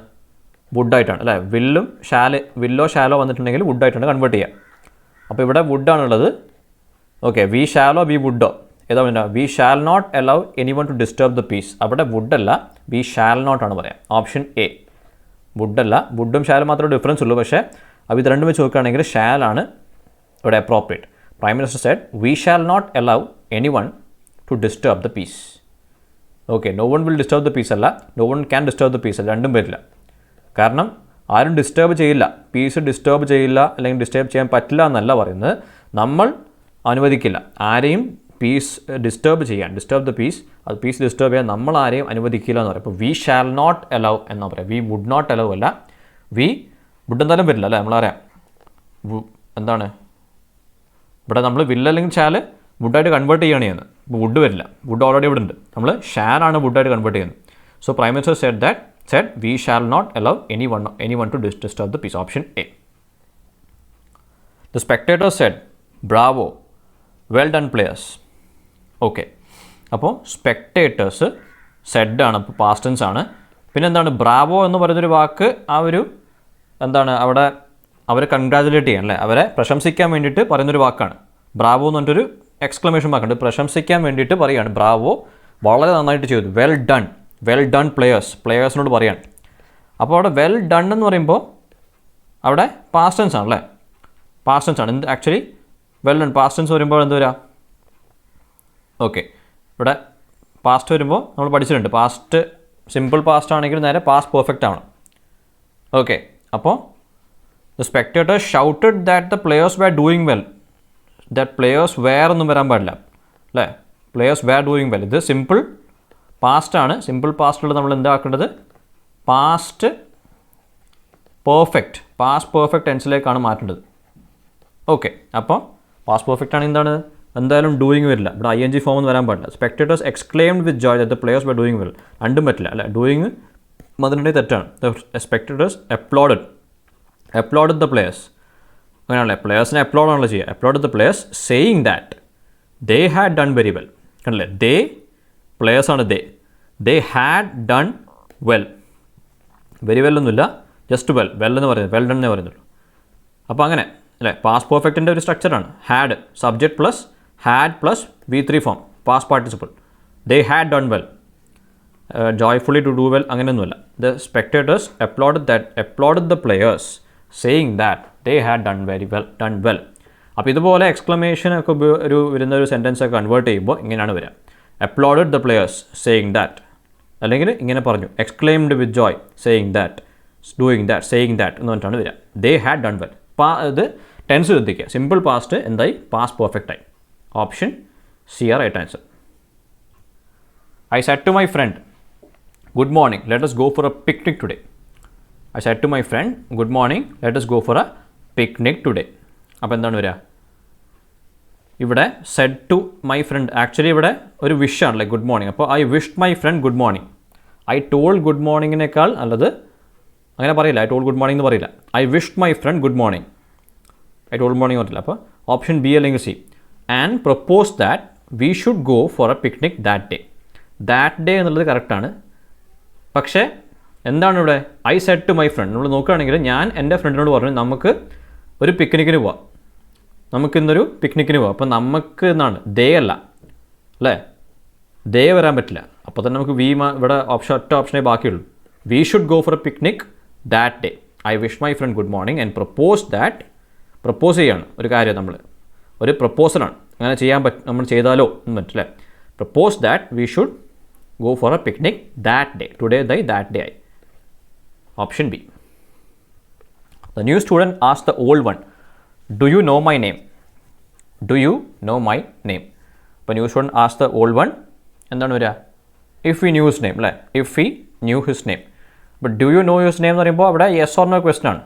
വുഡായിട്ടാണ് അല്ലേ. വില്ലോ ഷാലോ വന്നിട്ടുണ്ടെങ്കിൽ വുഡായിട്ടാണ് കൺവേർട്ട് ചെയ്യുക. അപ്പോൾ ഇവിടെ വുഡാണുള്ളത്. ഓക്കെ, വി ഷാലോ വി വുഡോ ഏതാ വേണ്ട? We shall not allow any one to disturb the peace. അവിടെ വുഡല്ല, വി ഷാൽ നോട്ട് ആണ് പറയാം. Option A. വുഡല്ല, വുഡും ഷാലും മാത്രമേ ഡിഫറൻസ് ഉള്ളൂ. പക്ഷേ അപ്പോൾ ഇത് രണ്ടും വെച്ച് നോക്കുകയാണെങ്കിൽ ഷാലാണ് ഇവിടെ appropriate. Prime minister said we shall not allow any one to disturb the peace. Okay, no one will disturb the peace അല്ല, no one can disturb the peace അല്ല, രണ്ടും വരില്ല. കാരണം ആരും ഡിസ്റ്റർബ് ചെയ്യില്ല, പീസ് ഡിസ്റ്റർബ് ചെയ്യില്ല അല്ലെങ്കിൽ ഡിസ്റ്റർബ് ചെയ്യാൻ പറ്റില്ല എന്നല്ല പറയുന്നത്. നമ്മൾ അനുവദിക്കില്ല ആരെയും പീസ് ഡിസ്റ്റർബ് ദ പീസ്, അത് പീസ് ഡിസ്റ്റർബ് ചെയ്യാൻ നമ്മൾ ആരെയും അനുവദിക്കില്ല എന്ന് പറയും. അപ്പോൾ വി ഷാൽ നോട്ട് അലൗ എന്നാ പറയാം. വി വുഡ് നോട്ട് അലൗ അല്ല, വുഡ് എന്തായാലും വരില്ല അല്ലേ. നമ്മളറിയാം എന്താണ് ഇവിടെ നമ്മൾ വില്ല അല്ലെങ്കിൽ ഷാല് വുഡായിട്ട് കൺവേർട്ട് ചെയ്യുകയാണ് ചെയ്യുന്നത്. ഇപ്പോൾ വുഡ് വരില്ല, വുഡ് ഓൾറെഡി ഇവിടെ ഉണ്ട്. നമ്മൾ ഷാലാണ് വുഡായിട്ട് കൺവേർട്ട് ചെയ്യുന്നത്. So prime minister said we shall not allow anyone to disturb the peace. Option A. The spectators said bravo, well done players. Okay, അപ്പോൾ സ്പെക്ടേറ്റേഴ്സ് സെഡ് ആണ്, അപ്പോൾ പാസ്റ്റ് ടെൻസ് ആണ്. പിന്നെ എന്താണ് ബ്രാവോ എന്ന് പറയുന്നൊരു വാക്ക്, ആ ഒരു എന്താണ് അവിടെ അവരെ കൺഗ്രാജുലേറ്റ് ചെയ്യാൻ അല്ലേ, അവരെ പ്രശംസിക്കാൻ വേണ്ടിയിട്ട് പറയുന്നൊരു വാക്കാണ്. ബ്രാവോ എന്ന് പറഞ്ഞിട്ടൊരു എക്സ്ക്ലമേഷൻ വാക്കുണ്ട്, പ്രശംസിക്കാൻ വേണ്ടിയിട്ട് പറയുകയാണ്. ബ്രാവോ, വളരെ നന്നായിട്ട് ചെയ്തു. വെൽ ഡൺ പ്ലെയേഴ്സിനോട് പറയാണ്. അപ്പോൾ അവിടെ വെൽ ഡൺ എന്ന് പറയുമ്പോൾ അവിടെ പാസ്റ്റ് ടെൻസ് ആണല്ലേ, പാസ്റ്റ് ടെൻസ് ആണ്. Actually well done past tense വരുമ്പോൾ എന്ത് വരിക? ഓക്കെ, ഇവിടെ പാസ്റ്റ് വരുമ്പോൾ നമ്മൾ പഠിച്ചിട്ടുണ്ട്, പാസ്റ്റ് സിമ്പിൾ പാസ്റ്റ് ആണെങ്കിൽ നേരെ പാസ്റ്റ് പെർഫെക്റ്റ് ആവണം. ഓക്കെ, അപ്പോൾ the spectator shouted that the players were doing well. That players were ഒന്നും വരാൻ പാടില്ല അല്ലേ, പ്ലെയേഴ്സ് വെർ ഡൂയിങ് വെൽ. ഇത് സിമ്പിൾ പാസ്റ്റ് ആണ്. സിമ്പിൾ പാസ്റ്റിൽ നമ്മൾ എന്താക്കേണ്ടത്? പാസ്റ്റ് പെർഫെക്റ്റ് ടെൻസിലേക്കാണ് മാറ്റേണ്ടത്. ഓക്കെ, അപ്പോൾ പാസ്റ്റ് പെർഫെക്റ്റ് ആണ് എന്താണ്? എന്തായാലും ഡൂയിങ് വരില്ല, ഇവിടെ ING ഫോം ഒന്നും വരാൻ പാടില്ല. Spectators exclaimed with joy that the players were doing well. രണ്ടും പറ്റില്ല അല്ലേ, ഡൂയിങ് അതിനുണ്ടെങ്കിൽ തെറ്റാണ്. The spectators applauded the players, അങ്ങനെയാണല്ലേ, പ്ലെയേഴ്സിനെ അപ്ലോഡ് ആണല്ലോ ചെയ്യുക. Applauded the players saying that they had done very well. കണ്ടില്ലേ, പ്ലെയേഴ്സാണ് they had done well. Very well ഒന്നുമില്ല, ജസ്റ്റ് വെൽ എന്ന് പറയുന്നത്, വെൽ ഡൺ എന്നേ പറയുന്നുള്ളൂ. അപ്പോൾ അങ്ങനെ അല്ലേ, പാസ്റ്റ് പെർഫെക്റ്റിൻ്റെ ഒരു സ്ട്രക്ചറാണ്. Had subject plus had plus V3 form, past participle. They had done well, joyfully to do well അങ്ങനെയൊന്നുമില്ല. The spectators applauded the players saying that they had done well. അപ്പോൾ ഇതുപോലെ എക്സ്ക്ലമേഷനൊക്കെ വരുന്നൊരു സെൻറ്റൻസൊക്കെ കൺവേർട്ട് ചെയ്യുമ്പോൾ ഇങ്ങനെയാണ് വരിക. Applauded the players saying that, അല്ലെങ്കിൽ ഇങ്ങനെ പറഞ്ഞു exclaimed with joy saying that, doing that, saying that എന്ന് പറഞ്ഞിട്ടാണ് വരിക. They had done well. ഇത് ടെൻസ് ശ്രദ്ധിക്കുക, സിമ്പിൾ പാസ്റ്റ് എന്തായി? പാസ്റ്റ് പെർഫെക്റ്റ് ആയി. Option C are right answer. I said to my friend, good morning, let us go for a picnic today. I said to my friend, good morning, let us go for a picnic today. അപ്പോൾ എന്താണ് വരിക? ഇവിടെ said to my friend, actually ഇവിടെ ഒരു wish ആണല്ലേ, good morning. അപ്പോൾ I wished my friend good morning. I told good മോർണിംഗിനേക്കാൾ നല്ലത് അങ്ങനെ പറയില്ല. ഐ ടോൾഡ് ഗുഡ് മോർണിംഗ് എന്ന് പറയില്ല. I wished my friend good morning. I told morning പറയില്ല. അപ്പോൾ ഓപ്ഷൻ ബി അല്ലെങ്കിൽ C. And propose that we should go for a picnic that day. That day എന്നുള്ളത് കറക്റ്റാണ്. പക്ഷേ എന്താണ് ഇവിടെ? I said to my friend. നമ്മൾ നോക്കുകയാണെങ്കിൽ ഞാൻ എൻ്റെ ഫ്രണ്ടിനോട് പറഞ്ഞു നമുക്ക് ഒരു പിക്നിക്കിന് പോവാം, നമുക്കിന്നൊരു പിക്നിക്കിന് പോവാം. അപ്പോൾ നമുക്ക് എന്നാണ് ഡേ അല്ല അല്ലേ, ഡേ വരാൻ പറ്റില്ല. അപ്പോൾ തന്നെ നമുക്ക് ഇവിടെ ഒറ്റ ഓപ്ഷനേ ബാക്കിയുള്ളൂ. V should go for a picnic that day. I wish my friend good morning and propose that. Propose ചെയ്യാണ് ഒരു കാര്യം, നമ്മൾ ഒരു പ്രപ്പോസലാണ്. അങ്ങനെ ചെയ്യാൻ നമ്മൾ ചെയ്താലോ എന്ന് പറ്റില്ല. Propose that we should go for a picnic that day. Today that day ആയി. Option B. The new student asked the old one, do you know my name? Do you know my name. അപ്പോൾ new student asked the old one എന്താണ് വരിക? If we knew his name അല്ലേ, if we knew his name. But do you know his name എന്ന് പറയുമ്പോൾ അവിടെ yes or no question ആണ്.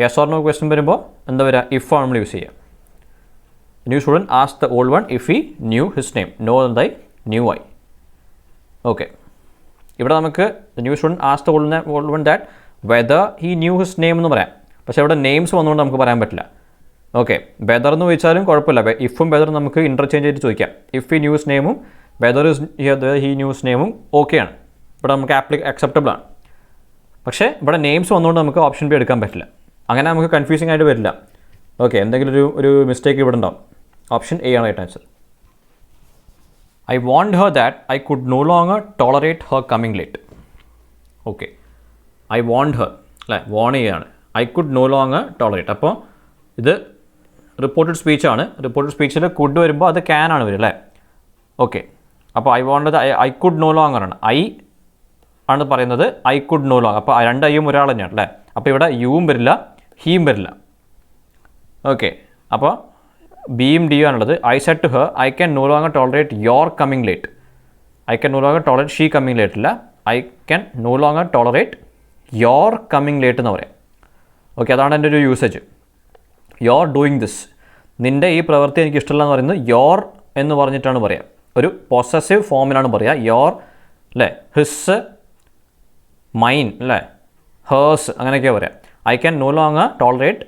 Yes or no question വരുമ്പോൾ എന്താ വരിക? ഇഫ് ആണ് നമ്മൾ യൂസ് ചെയ്യുക. New student asked the old one if he knew his name. Know എന്തായി? ന്യൂ ആയി. ഓക്കെ, ഇവിടെ നമുക്ക് new student asked the old one that whether he knew his name എന്ന് പറയാം. പക്ഷേ ഇവിടെ നെയിംസ് വന്നുകൊണ്ട് നമുക്ക് പറയാൻ പറ്റില്ല. ഓക്കെ, വെദർ എന്ന് ചോദിച്ചാലും കുഴപ്പമില്ല. ഇഫും വെദറും നമുക്ക് ഇൻ്റർചേഞ്ച് ചെയ്ത് ചോദിക്കാം. ഇഫ് ഹി ന്യൂസ് നെയിമും വെദർ ഹി ന്യൂസ് നെയിമും ഓക്കെയാണ്. ഇവിടെ നമുക്ക് അക്സെപ്റ്റബിൾ ആണ്. പക്ഷേ ഇവിടെ നെയിംസ് വന്നുകൊണ്ട് നമുക്ക് ഓപ്ഷൻ ബി എടുക്കാൻ പറ്റില്ല. അങ്ങനെ നമുക്ക് കൺഫ്യൂസിംഗ് ആയിട്ട് വരില്ല. ഓക്കെ, എന്തെങ്കിലും ഒരു മിസ്റ്റേക്ക് ഇവിടെ ഉണ്ടാവും. ഓപ്ഷൻ എ ആണ് right answer. I warned her that I could no longer tolerate her coming late. Okay, I warned her അല്ലേ, വോൺ ചെയ്യാണ്. I could no longer tolerate. അപ്പോൾ ഇത് റിപ്പോർട്ടഡ് സ്പീച്ചാണ്. റിപ്പോർട്ടഡ് സ്പീച്ചിൽ കുഡ് വരുമ്പോൾ അത് ക്യാൻ ആണ് വരും അല്ലേ. ഓക്കെ, അപ്പോൾ ഐ വാണ്ടത് ഐ കുഡ് നോ ലോങ്ങർ ആണ്. ഐ ആണ് പറയുന്നത് ഐ കുഡ് നോ ലോങ്ങർ. അപ്പോൾ രണ്ട് ഐയും ഒരാൾ തന്നെയാണ് അല്ലേ. അപ്പോൾ ഇവിടെ യുവും വരില്ല, ഹീയും വരില്ല. ഓക്കെ, അപ്പോൾ ബിയും ഡിയും ആണുള്ളത്. I said to her I can no longer tolerate your coming late. I can no longer tolerate she coming late ഇല്ല. I can no longer tolerate your coming late എന്ന് പറയാം. ഓക്കെ, അതാണ് എൻ്റെ ഒരു യൂസേജ്. യോർ ഡൂയിങ് ദിസ്, നിൻ്റെ ഈ പ്രവൃത്തി എനിക്ക് ഇഷ്ടമല്ല എന്ന് പറയുന്നത് യോർ എന്ന് പറഞ്ഞിട്ടാണ് പറയുക. ഒരു പൊസസീവ് ഫോമിലാണ് പറയുക. യോർ അല്ലേ, ഹിസ്, മൈൻ അല്ലേ, ഹേഴ്സ് അങ്ങനെയൊക്കെയാണ് പറയാം. I can no longer tolerate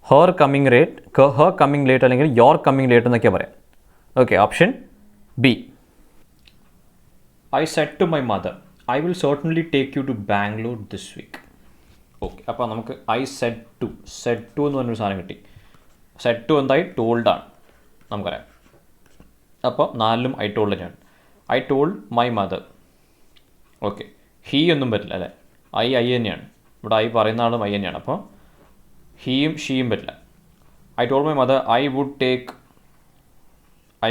her coming late അല്ലെങ്കിൽ യോർ കമ്മിങ് ലേറ്റ് എന്നൊക്കെയാണ് പറയാം. Okay, option B. I said to my mother I will certainly take you to Bangalore this week. Okay, അപ്പോൾ നമുക്ക് I said to എന്ന് പറഞ്ഞൊരു സാധനം കിട്ടി. Z to എന്തായി? ടോൾഡാണ് നമുക്കറിയാം. അപ്പോൾ നാലിലും ഐ ടോൾഡ് തന്നെയാണ്. I told my mother. Okay, he ഒന്നും പറ്റില്ല അല്ലേ, ഐ തന്നെയാണ്. ഇവിടെ ഐ പറയുന്ന ആളും ഐ തന്നെയാണ്. അപ്പോൾ ഹീയും ഷീയും പറ്റില്ല. I told my mother I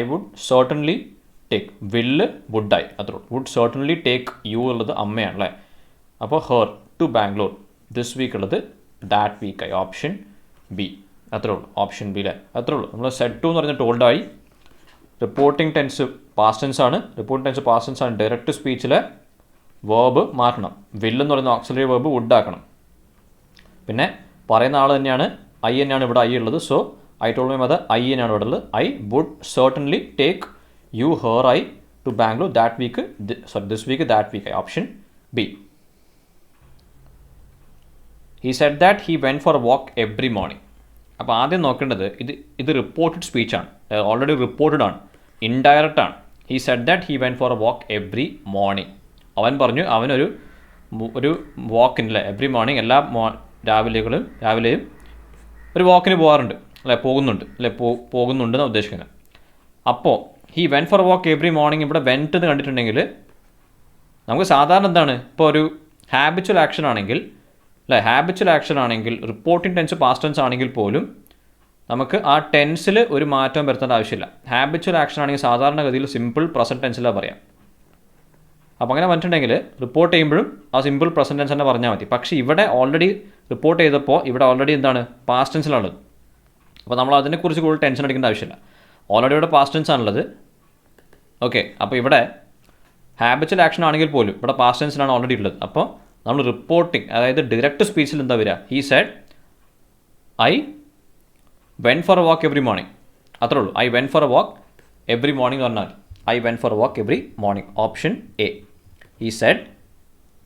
would certainly take. Will would ആയി, അത്രേ. വുഡ് സർട്ടൻലി ടേക്ക് യു ഉള്ളത് അമ്മയാണ് അല്ലേ. അപ്പോൾ her to Bangalore this week ഉള്ളത് ദാറ്റ് വീക്കായി. Option B. അത്രേ ഉള്ളൂ. ഓപ്ഷൻ ബി അല്ലേ, അത്രേ ഉള്ളൂ. നമ്മൾ സെഡ് ടു എന്ന് പറഞ്ഞ ടോൾഡായി. റിപ്പോർട്ടിംഗ് ടെൻസ് പാസ്റ്റ് ടെൻസ് ആണ്. റിപ്പോർട്ടിംഗ് ടെൻസ് പാസ്റ്റ് ടെൻസ് ആണ്. ഡയറക്റ്റ് സ്പീച്ചിലെ വേർബ് മാറ്റണം. വില്ലെന്ന് പറയുന്ന ഓക്സിലറി വേർബ് വുഡ് ആക്കണം. പിന്നെ പറയുന്ന ആൾ തന്നെയാണ്, ഐ തന്നെയാണ് ഇവിടെ ഐ ഉള്ളത്. So I told my mother I തന്നെയാണ് ഇവിടെ ഉള്ളത്. I would certainly take you her I to Bangalore that week this week that week ആയി. Option B. He said that he went for a walk every morning. അപ്പോൾ ആദ്യം നോക്കേണ്ടത് ഇത് reported സ്പീച്ചാണ്. Already reported ആണ്, ഇൻഡയറക്റ്റ് ആണ്. ഹി said that he went for a walk every മോർണിംഗ്. അവൻ പറഞ്ഞു അവനൊരു വാക്കിനില്ല എവറി മോർണിംഗ് എല്ലാ രാവിലെയും ഒരു വാക്കിന് പോകാറുണ്ട് അല്ലെ, പോകുന്നുണ്ടെന്ന് ഉദ്ദേശിക്കുന്നത്. അപ്പോൾ he went for a walk every morning, ഇവിടെ വെൻറ്റ് എന്ന് കണ്ടിട്ടുണ്ടെങ്കിൽ നമുക്ക് സാധാരണ എന്താണ്, ഇപ്പോൾ ഒരു ഹാബിച്വൽ ആക്ഷൻ ആണെങ്കിൽ അല്ലേ, ഹാബിച്വൽ ആക്ഷൻ ആണെങ്കിൽ റിപ്പോർട്ടിംഗ് ടെൻസ് പാസ്റ്റ് ടെൻസ് ആണെങ്കിൽ പോലും നമുക്ക് ആ ടെൻസിൽ ഒരു മാറ്റം വരുത്തേണ്ട ആവശ്യമില്ല. ഹാബിച്വൽ ആക്ഷൻ ആണെങ്കിൽ സാധാരണഗതിയിൽ സിമ്പിൾ പ്രസൻറ്റ് ടെൻസിലാണ് പറയാം. അപ്പോൾ അങ്ങനെ പറഞ്ഞിട്ടുണ്ടെങ്കിൽ റിപ്പോർട്ട് ചെയ്യുമ്പോഴും ആ സിമ്പിൾ പ്രസൻറ്റ് ടെൻസ് തന്നെ പറഞ്ഞാൽ മതി. പക്ഷേ ഇവിടെ ഓൾറെഡി റിപ്പോർട്ട് ചെയ്തപ്പോൾ ഇവിടെ ഓൾറെഡി എന്താണ്, പാസ്റ്റ് ടെൻസിലാണുള്ളത്. അപ്പോൾ നമ്മൾ അതിനെക്കുറിച്ച് കൂടുതൽ ടെൻഷൻ അടിക്കേണ്ട ആവശ്യമില്ല. ഓൾറെഡി ഇവിടെ പാസ്റ്റ് ടെൻസ് ആണുള്ളത്. ഓക്കെ, അപ്പോൾ ഇവിടെ ഹാബിച്വൽ ആക്ഷൻ ആണെങ്കിൽ പോലും ഇവിടെ പാസ്റ്റ് ടെൻസിലാണ് ഓൾറെഡി ഉള്ളത്. അപ്പോൾ നമ്മൾ റിപ്പോർട്ടിംഗ്, അതായത് ഡയറക്റ്റ് സ്പീച്ചിൽ എന്താ വരിക, he said I went four a walk every morning. അത്രേ ഉള്ളൂ. I went four a walk every morning പറഞ്ഞാൽ I went four a walk every morning. Option A. He said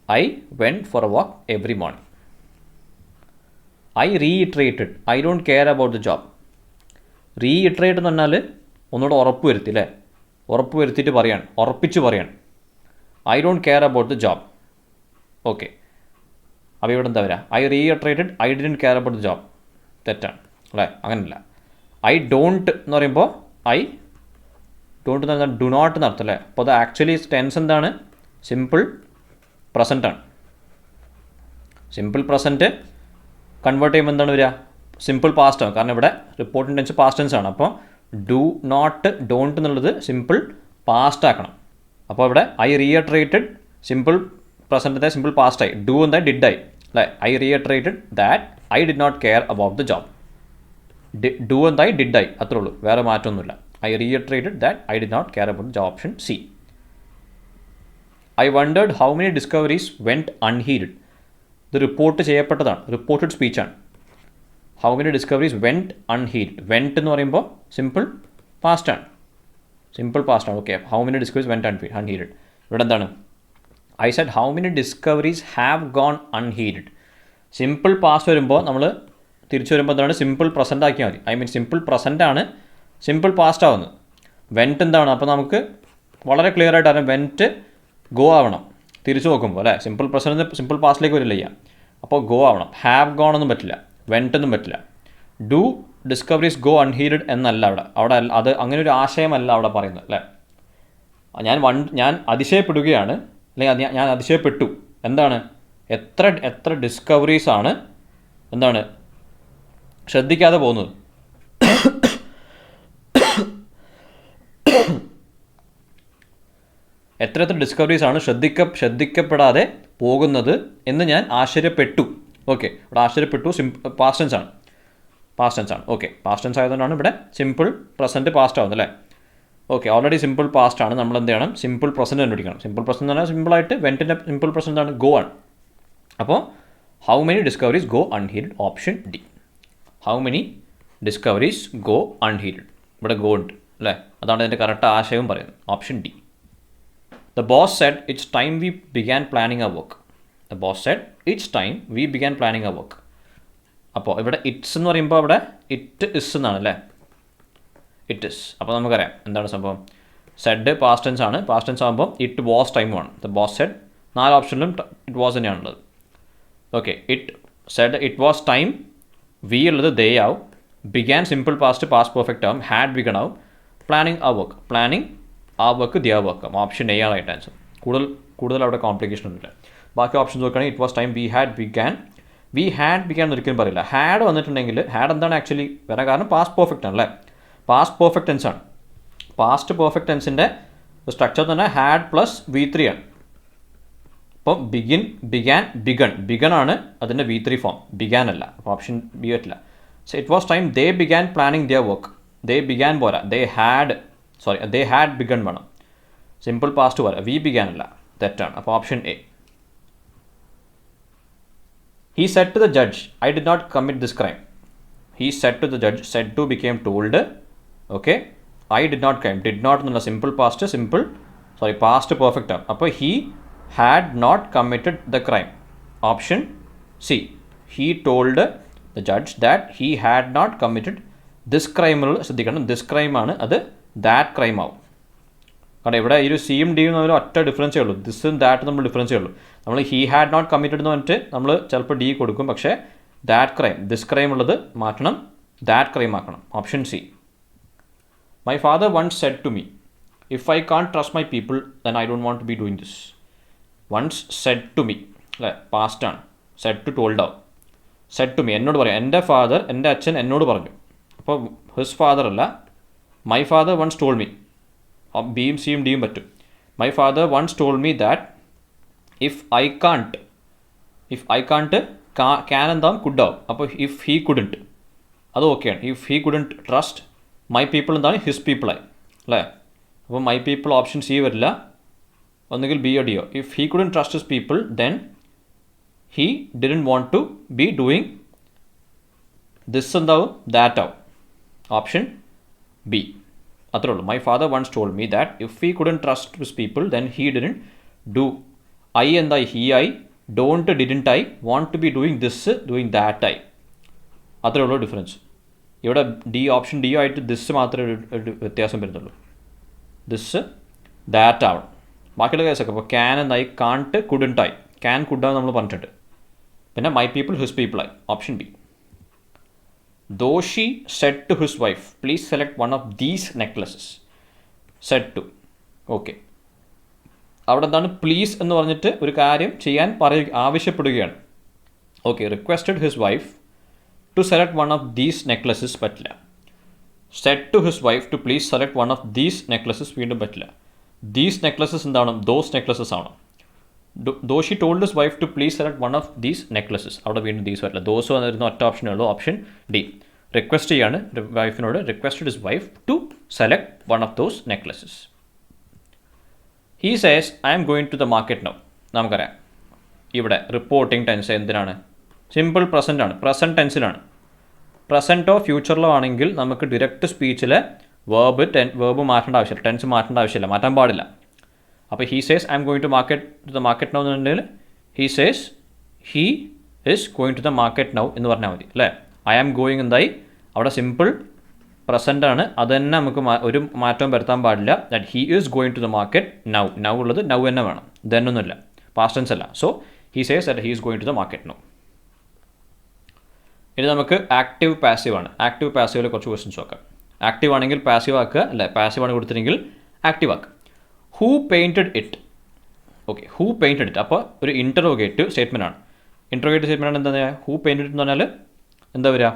I went four a walk every morning. I reiterated I don't care about the job. Reiterate എന്ന് പറഞ്ഞാൽ ഒന്നുകൂടെ ഉറപ്പ് വരുത്തി അല്ലേ, ഉറപ്പ് വരുത്തിയിട്ട് പറയാണ്, ഉറപ്പിച്ച് പറയാണ്. I don't care about the job. Okay, അപ്പോൾ ഇവിടെ എന്താ വരിക? I reiterated I didn't care about the job. തെറ്റാണ് അല്ലേ, അങ്ങനെയല്ല. ഐ ഡോണ്ട് എന്ന് പറയുമ്പോൾ ഐ ഡോണ്ട് എന്ന് പറഞ്ഞാൽ ഡു നോട്ട് എന്നർത്ഥം അല്ലേ. അപ്പോൾ അത് ആക്ച്വലി ടെൻസ് എന്താണ്? സിമ്പിൾ പ്രസൻ്റ് ആണ്. സിമ്പിൾ പ്രസൻറ്റ് കൺവേർട്ട് ചെയ്യുമ്പോൾ എന്താണ് വരിക? സിമ്പിൾ പാസ്റ്റ് ആണ്. കാരണം ഇവിടെ റിപ്പോർട്ടിംഗ് ടെൻസ് പാസ്റ്റ് ടെൻസ് ആണ്. അപ്പോൾ ഡു നോട്ട് ഡോണ്ട് എന്നുള്ളത് സിമ്പിൾ പാസ്റ്റ് ആക്കണം. അപ്പോൾ ഇവിടെ ഐ റീഇറ്ററേറ്റഡ് സിമ്പിൾ പ്രസൻറ്റത്തെ സിമ്പിൾ പാസ്റ്റ് ആയി. ഡു എന്തായി? ഡിഡ് ആയി അല്ലേ. I reiterated that I did not care about the job. Do എന്തായി? ഡിഡ് ആയി, അത്രേ ഉള്ളൂ, വേറെ മാറ്റമൊന്നുമില്ല. I reiterated that I did not care about the job. Option C. I wondered how many discoveries went unheeded. ഇത് report ചെയ്യപ്പെട്ടതാണ്, reported സ്പീച്ചാണ്. How many discoveries went unheeded. Went എന്ന് പറയുമ്പോൾ സിമ്പിൾ പാസ്റ്റാണ്, സിമ്പിൾ പാസ്റ്റാണ്. Okay, how many discoveries went unheeded. ഇവിടെ എന്താണ്? I said how many discoveries have gone unheeded. Simple past വരുമ്പോൾ നമ്മൾ തിരിച്ചു വരുമ്പോൾ എന്താണ്? സിമ്പിൾ പ്രസൻ്റ് ആക്കിയാൽ മതി. ഐ മീൻ സിമ്പിൾ പ്രസൻ്റ് ആണ് സിമ്പിൾ പാസ്റ്റ് ആവുന്നത്. വെൻറ്റ് എന്താണ്? അപ്പോൾ നമുക്ക് വളരെ ക്ലിയർ ആയിട്ട് അറിയാം, വെൻറ്റ് ഗോ ആവണം തിരിച്ചു നോക്കുമ്പോൾ അല്ലേ. സിമ്പിൾ പ്രസൻറ്റ് സിമ്പിൾ പാസ്റ്റിലേക്ക് വരില്ല ചെയ്യാം. അപ്പോൾ ഗോ ആവണം. ഹാവ് ഗോൺ ഒന്നും പറ്റില്ല, വെൻറ്റ് ഒന്നും പറ്റില്ല. ഡു ഡിസ്കവറീസ് ഗോ അൺഹീഡഡ് എന്നല്ല അവിടെ അത് അങ്ങനെ ഒരു ആശയമല്ല അവിടെ പറയുന്നത് അല്ലേ. ഞാൻ അതിശയപ്പെടുകയാണ്, അല്ലെങ്കിൽ ഞാൻ അതിശയപ്പെട്ടു. എന്താണ്? എത്ര ഡിസ്കവറീസാണ് എന്താണ് ശ്രദ്ധിക്കാതെ പോകുന്നത്. എത്ര ഡിസ്കവറീസാണ് ശ്രദ്ധിക്കപ്പെടാതെ പോകുന്നത് എന്ന് ഞാൻ ആശ്ചര്യപ്പെട്ടു. ഓക്കെ, ഇവിടെ ആശ്ചര്യപ്പെട്ടു പാസ്റ്റ് ടെൻസ് ആണ്, പാസ്റ്റ് ടെൻസ് ആണ്. ഓക്കെ, പാസ്റ്റ് ടെൻസ് ആയതുകൊണ്ടാണ് ഇവിടെ സിമ്പിൾ പ്രസൻറ്റ് പാസ്റ്റ് ആവുന്നത് അല്ലേ. ഓക്കെ, ഓൾറെഡി സിമ്പിൾ പാസ്റ്റ് ആണ്. നമ്മൾ എന്ത് ചെയ്യണം? സിമ്പിൾ പ്രസൻറ്റ് കണ്ടുപിടിക്കണം. സിമ്പിൾ പ്രസൻറ്റ് എന്ന് പറഞ്ഞാൽ സിമ്പിളായിട്ട് വെൻറ്റിൻ്റെ സിമ്പിൾ പ്രസൻറ്റ് ആണ്, ഗോ ആണ്. അപ്പോൾ how many discoveries go unheeded. Option D. How many discoveries go unheeded. ഇവിടെ ഗോ ഉണ്ട് അല്ലേ, അതാണ് അതിൻ്റെ കറക്റ്റ് ആശയവും പറയുന്നത്. Option D. The boss said it's time we began planning our work. The boss said it's time we began planning our work. അപ്പോൾ ഇവിടെ it's എന്ന് പറയുമ്പോൾ അവിടെ ഇറ്റ് ഇസ് എന്നാണ് അല്ലേ, ഇറ്റ് ഇസ്. അപ്പോൾ നമുക്കറിയാം എന്താണ് സംഭവം. സെഡ് പാസ്റ്റ് ടെൻസ് ആണ്, പാസ്റ്റ് ടെൻസ് ആകുമ്പോൾ ഇറ്റ് വാസ് ടൈമുമാണ്. ദ ബോസ് സെഡ് 4 ഓപ്ഷനിലും ഇറ്റ് വാസ് തന്നെയാണുള്ളത്. Okay, it said it was time. We ഉള്ളത് ദേ ആവും. ബിഗാൻ സിമ്പിൾ പാസ്റ്റ് പെർഫെക്റ്റ് ആവും. ഹാഡ് ബിഗൺ ആവും. പ്ലാനിങ് ആ വർക്ക്, പ്ലാനിങ് ആ work their work. Option A ആണ് റൈറ്റ് ആൻസർ. കൂടുതൽ അവിടെ കോംപ്ലിക്കേഷൻ ഒന്നുമില്ല. ബാക്കി ഓപ്ഷൻസ് നോക്കുകയാണെങ്കിൽ it was time, we had began ഒരിക്കലും പറയില്ല. ഹാഡ് വന്നിട്ടുണ്ടെങ്കിൽ ഹാഡ് എന്താണ് ആക്ച്വലി വരാൻ കാരണം? പാസ്റ്റ് പെർഫെക്റ്റ് ആണ് അല്ലേ, പാസ്റ്റ് പെർഫെക്റ്റ് ടെൻസ് ആണ്. പാസ്റ്റ് പെർഫെക്റ്റ് ടെൻസിൻ്റെ സ്ട്രക്ചർ തന്നെ ഹാഡ് പ്ലസ് V3 ആണ്. അപ്പം ബിഗൺ ആണ് അതിൻ്റെ V3 ഫോം, ബിഗാൻ അല്ല. അപ്പോൾ ഓപ്ഷൻ ബി പറ്റില്ല. So it was time they began planning their work. They began പോരാ, ദേ ഹാഡ് ബിഗൺ വേണം. സിമ്പിൾ പാസ്റ്റ് പോരാ, വി ബിഗാൻ അല്ല, തെറ്റാണ്. അപ്പോൾ option A. He said to the judge, I did not commit this crime. He said to the judge, said to became told. Okay, I did not crime. Did not എന്നുള്ള simple past past perfect ആണ്. അപ്പോൾ he had not committed the crime. Option C. He told the judge that he had not committed this crime. ശ്രദ്ധിക്കണം, this crime ആണ്, അത് that crime ആവും. കാരണം ഇവിടെ ഈ ഒരു സിയും ഡിയും തമ്മിൽ ഒറ്റ ഡിഫറൻസേ ഉള്ളൂ. ദിസും ദാറ്റും നമ്മൾ ഡിഫറൻസേ ഉള്ളൂ. നമ്മൾ ഹി ഹാഡ് നോട്ട് കമ്മിറ്റഡ് എന്ന് പറഞ്ഞിട്ട് നമ്മൾ ചിലപ്പോൾ ഡി കൊടുക്കും, പക്ഷേ ദാറ്റ് ക്രൈം, ദിസ് ക്രൈം ഉള്ളത് മാറ്റണം, ദാറ്റ് ക്രൈം ആക്കണം. Option C. My father once said to me, if I can trust my people then I don't want to be doing this. Once said to me അല്ലേ, past ആണ്. Said to told ആവും. Said to me എന്നോട് പറയാം. എൻ്റെ അച്ഛൻ എന്നോട് പറഞ്ഞു. അപ്പോൾ ഹിസ് ഫാദർ അല്ല, my father once told me. ബിയും സിയും ഡിയും പറ്റും. My father once told me that if I can't can എന്താവും, കുഡ് ആവും. അപ്പോൾ ഇഫ് ഹീ കുഡൻറ്റ് അത് ഓക്കെയാണ്. If he couldn't trust my people എന്താണ്, ഹിസ് പീപ്പിളായി അല്ലേ. അപ്പോൾ മൈ പീപ്പിൾ ഓപ്ഷൻ സി വരില്ല, ഒന്നുകിൽ ബി ഒ ഡിയോ. If he couldn't trust his people then he didn't want to be doing this എന്താവും, ദാറ്റ് ആവും. Option B. അത്രേ ഉള്ളൂ. My father once told me that if he couldn't trust his people then he didn't do I എന്തായി he ആയി, don't didn't ആയി, want to be doing this doing that ആയി. അത്രേ ഉള്ളൂ ഡിഫറൻസ്. ഇവിടെ ഓപ്ഷൻ ഡി ആയിട്ട് ദിസ് മാത്രമേ ഒരു വ്യത്യാസം വരുന്നുള്ളൂ. ദിസ് ദാറ്റ് ആവണം. ബാക്കിയുള്ള കേസൊക്കെ അപ്പോൾ ക്യാൻ എന്തായി, കാൺട്ട് കുഡൻറ്റ് ആയി. ക്യാൻ കുഡാന്ന് നമ്മൾ പറഞ്ഞിട്ടുണ്ട്. പിന്നെ മൈ പീപ്പിൾ ഹിസ് പീപ്പിൾ ആയി. Option B. Doshi said to his wife please select one of these necklaces. Said to. Okay, അവിടെ എന്താണ് പ്ലീസ് എന്ന് പറഞ്ഞിട്ട് ഒരു കാര്യം ചെയ്യാൻ ആവശ്യപ്പെടുകയാണ്. Okay, requested his wife to select one of these necklaces പറ്റില്ല. Said to his wife to please select one of these necklaces വീണ്ടും പറ്റില്ല. ദീസ് നെക്ലസസ് എന്താണ്, ദോസ് നെക്ലസസ് ആണ്. Doshi told his wife to please select one of these necklaces. അവിടെ വീണ്ടും these പറ്റില്ല. Those വന്നിരുന്ന ഒറ്റ ഓപ്ഷനേ ഉള്ളൂ, ഓപ്ഷൻ ഡി. റിക്വസ്റ്റ് ചെയ്യാണ് വൈഫിനോട്, requested his wife to select one of those necklaces. He says I am going to the market now. നമുക്കറിയാം ഇവിടെ റിപ്പോർട്ടിംഗ് ടെൻസ് എന്തിനാണ്, സിമ്പിൾ പ്രസൻ്റ് ആണ്, പ്രസൻറ്റ് ടെൻസിലാണ്. പ്രസൻറ്റോ ഫ്യൂച്ചറിലോ ആണെങ്കിൽ നമുക്ക് ഡിറക്റ്റ് സ്പീച്ചിൽ വേർബ് മാറ്റേണ്ട ആവശ്യമില്ല, ടെൻസ് മാറ്റേണ്ട ആവശ്യമില്ല, മാറ്റാൻ പാടില്ല. അപ്പോൾ he says I am going to the market now എന്നുണ്ടെങ്കിൽ he says he is going to the market now എന്ന് പറഞ്ഞാൽ മതി അല്ലേ. ഐ ആം ഗോയിങ് എന്തായി, അവിടെ സിമ്പിൾ പ്രസൻ്റ് ആണ്, അത് തന്നെ നമുക്ക് ഒരു മാറ്റവും വരുത്താൻ പാടില്ല. That he is going to the market now. Now ഉള്ളത് നൗ തന്നെ വേണം, ദെന്നൊന്നുമില്ല, പാസ്റ്റ് ടെൻസ് അല്ല. So he says that he is going to the market now. ഇനി നമുക്ക് ആക്റ്റീവ് പാസീവ് ആണ്. ആക്റ്റീവ് പാസീവിൽ കുറച്ച് ക്വസ്റ്റ്യൻസ് നോക്കാം. ആക്റ്റീവ് ആണെങ്കിൽ പാസീവ് ആക്കുക, അല്ലേ പാസീവ് ആണ് കൊടുത്തിട്ടുണ്ടെങ്കിൽ ആക്റ്റീവ് ആക്കുക. Who painted it. Okay, who painted it. അപ്പോൾ ഒരു ഇൻറ്ററോഗേറ്റീവ് സ്റ്റേറ്റ്മെൻ്റ് ആണ്. ഇൻറ്ററോഗേറ്റീവ് സ്റ്റേറ്റ്മെൻ്റ് ആണ് എന്താ, ഹൂ പെയിൻറ്റഡ് ഇറ്റ് എന്ന് പറഞ്ഞാൽ എന്താ വരിക,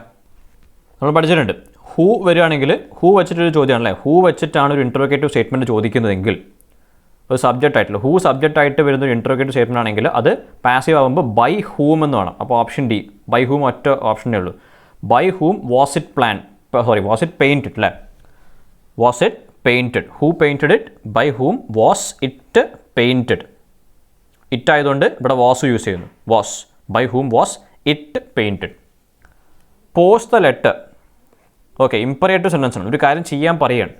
നമ്മൾ പഠിച്ചിട്ടുണ്ട്. ഹൂ വരികയാണെങ്കിൽ ഹൂ വെച്ചിട്ടൊരു ചോദ്യമാണല്ലേ, ഹൂ വെച്ചിട്ടാണ് ഒരു ഇൻറ്ററോഗേറ്റീവ് സ്റ്റേറ്റ്മെൻറ്റ് ചോദിക്കുന്നതെങ്കിൽ ഒരു സബ്ജക്റ്റ് ആയിട്ടുള്ള ഹൂ സബ്ജക്റ്റ് ആയിട്ട് വരുന്ന ഒരു ഇൻറ്ററോഗേറ്റീവ് സ്റ്റേറ്റ്മെൻറ്റ് ആണെങ്കിൽ അത് പാസീവ് ആകുമ്പോൾ ബൈ ഹൂം എന്ന് വേണം. അപ്പോൾ ഓപ്ഷൻ ഡി, ബൈ ഹൂം ഒറ്റ ഓപ്ഷനേ ഉള്ളൂ. By whom was it plan, was it painted അല്ലേ, was it painted. Who painted it, by whom was it painted. It ആയതുകൊണ്ട് ഇവിടെ വാസ് യൂസ് ചെയ്യുന്നു, was. By whom was it painted. Post the letter. Okay, imperative sentence ആണ്, ഒരു കാര്യം ചെയ്യാൻ പറയുകയാണ്.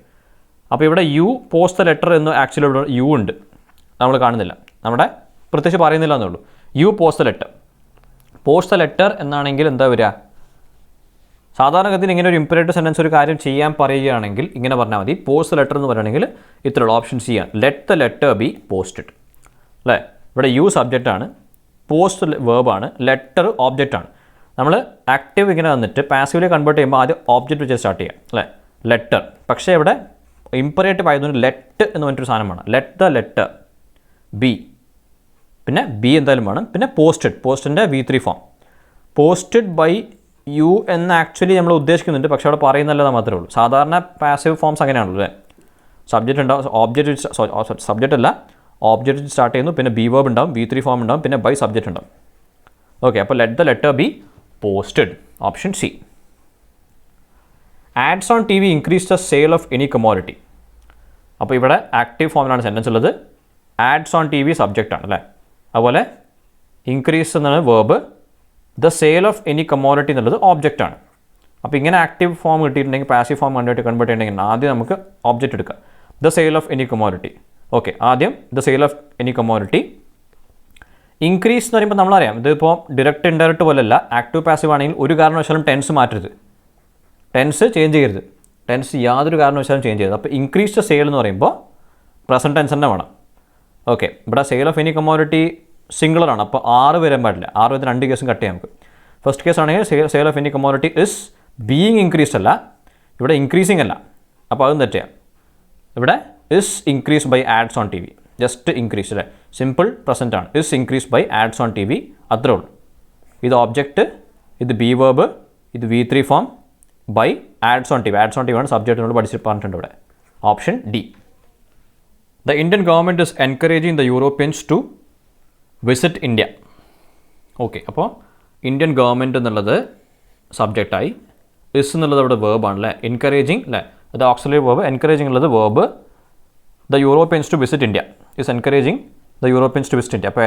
അപ്പോൾ ഇവിടെ യു പോസ്റ്റ് ദ ലെറ്റർ എന്ന് ആക്ച്വലി ഇവിടെ യു ഉണ്ട്, നമ്മൾ കാണുന്നില്ല, നമ്മുടെ പ്രത്യേകിച്ച് പറയുന്നില്ല എന്നുള്ളൂ. You post the letter. Post the letter എന്നാണെങ്കിൽ എന്താ വരിക, സാധാരണഗതിയിൽ ഇങ്ങനെ ഒരു ഇമ്പറേറ്റീവ് സെൻറ്റൻസ് ഒരു കാര്യം ചെയ്യാൻ പറയുകയാണെങ്കിൽ ഇങ്ങനെ പറഞ്ഞാൽ മതി. പോസ്റ്റ് ദ ലെറ്റർ എന്ന് പറയുകയാണെങ്കിൽ ഇത്രയുള്ള ഓപ്ഷൻ സി ആണ്, let the letter be posted അല്ലേ. ഇവിടെ യു സബ്ജക്റ്റ് ആണ്, പോസ്റ്റ് വേർബാണ്, ലെറ്റർ ഓബ്ജക്റ്റ് ആണ്. നമ്മൾ ആക്റ്റീവ് ഇങ്ങനെ വന്നിട്ട് പാസീവിലേക്ക് കൺവേർട്ട് ചെയ്യുമ്പോൾ ആദ്യം ഓബ്ജക്റ്റ് വെച്ച് സ്റ്റാർട്ട് ചെയ്യാം അല്ലേ, ലെറ്റർ. പക്ഷേ ഇവിടെ ഇമ്പറേറ്റീവ് ആയതുകൊണ്ട് ലെറ്റ് എന്ന് പറഞ്ഞിട്ടൊരു സാധനം വേണം. ലെറ്റ് ദ ലെറ്റർ ബി, പിന്നെ ബി എന്തായാലും വേണം. പിന്നെ പോസ്റ്റഡ്, പോസ്റ്റിൻ്റെ V3 form. Posted by you എന്ന് ആക്ച്വലി നമ്മൾ ഉദ്ദേശിക്കുന്നുണ്ട്, പക്ഷേ അവിടെ പറയുന്നല്ല മാത്രമേ ഉള്ളൂ. സാധാരണ പാസീവ് ഫോംസ് അങ്ങനെയാണല്ലോ അല്ലേ, സബ്ജക്റ്റ് ഉണ്ടാവും, ഓബ്ജക്റ്റ് സബ്ജക്റ്റ് അല്ല ഓബ്ജക്റ്റ് സ്റ്റാർട്ട് ചെയ്യുന്നു, പിന്നെ ബി വേർബ് ഉണ്ടാവും, V3 ഫോം ഉണ്ടാവും, പിന്നെ ബൈ സബ്ജക്റ്റ് ഉണ്ടാവും. ഓക്കെ, അപ്പോൾ let the letter be posted, option C. Ads on TV increase the sale of any commodity. അപ്പോൾ ഇവിടെ ആക്റ്റീവ് ഫോമിലാണ് സെൻറ്റൻസ് ഉള്ളത്. ആഡ്സ് ഓൺ TV സബ്ജക്റ്റ് ആണ് അല്ലേ. അതുപോലെ ഇൻക്രീസ് എന്നാണ് verb, the sale of any commodity എന്നുള്ളത് ഓബ്ജക്റ്റ് ആണ്. അപ്പോൾ ഇങ്ങനെ ആക്റ്റീവ് ഫോം കിട്ടിയിട്ടുണ്ടെങ്കിൽ പാസീവ് ഫോം കൺവേർട്ട് ചെയ്യണമെങ്കിൽ ആദ്യം നമുക്ക് ഓബ്ജക്റ്റ് എടുക്കാം, the sale of any commodity. Okay, ആദ്യം the sale of any commodity. Increase എന്ന് പറയുമ്പോൾ നമ്മളറിയാം ഇതിപ്പോൾ ഡിറക്റ്റ് ഇൻഡയറക്റ്റ് പോലെയല്ല, ആക്റ്റീവ് പാസീവ് ആണെങ്കിൽ ഒരു കാരണവശാലും ടെൻസ് മാറ്റരുത്, ടെൻസ് ചേഞ്ച് ചെയ്യരുത്, ടെൻസ് യാതൊരു കാരണവശാലും ചേഞ്ച് ചെയ്യരുത്. അപ്പോൾ ഇൻക്രീസ് ദ സെയിൽ എന്ന് പറയുമ്പോൾ പ്രസൻറ്റ് ടെൻസ് തന്നെ വേണം. ഓക്കെ, ഇവിടെ സെയിൽ ഓഫ് എനി കമോഡിറ്റി സിംഗുലറാണ്, അപ്പോൾ 6 വരാൻ പാടില്ല. 6 വരുന്ന 2 കേസും കട്ട് ചെയ്യാം നമുക്ക്. ഫസ്റ്റ് കേസ് ആണെങ്കിൽ sale of any commodity is being increased അല്ല, ഇവിടെ ഇൻക്രീസിങ് അല്ല, അപ്പോൾ അതും തെറ്റാം. ഇവിടെ is increase by ads on TV, just increase അല്ലേ, സിമ്പിൾ പ്രസൻ്റ് ആണ്. Is increase by ads on TV, അത്രേ ഉള്ളൂ. ഇത് ഓബ്ജക്റ്റ്, ഇത് ബി വേർബ്, ഇത് V3 form, by ads on TV. Ads on TV ആണ് സബ്ജക്റ്റിനോട് പറഞ്ഞിട്ടുണ്ട് ഇവിടെ, option D. The Indian government is encouraging the Europeans to visit India. Okay, അപ്പോൾ ഇന്ത്യൻ ഗവൺമെൻറ് എന്നുള്ളത് സബ്ജക്റ്റായി, ഇസ് എന്നുള്ളത് അവിടെ വേർബാണല്ലേ, എൻകറേജിങ് അല്ലേ, അത് ഓക്സിലറി വേർബ്, എൻകറേജിങ് ഉള്ളത് verb. The Europeans to visit India is encouraging the Europeans to visit India. അപ്പോൾ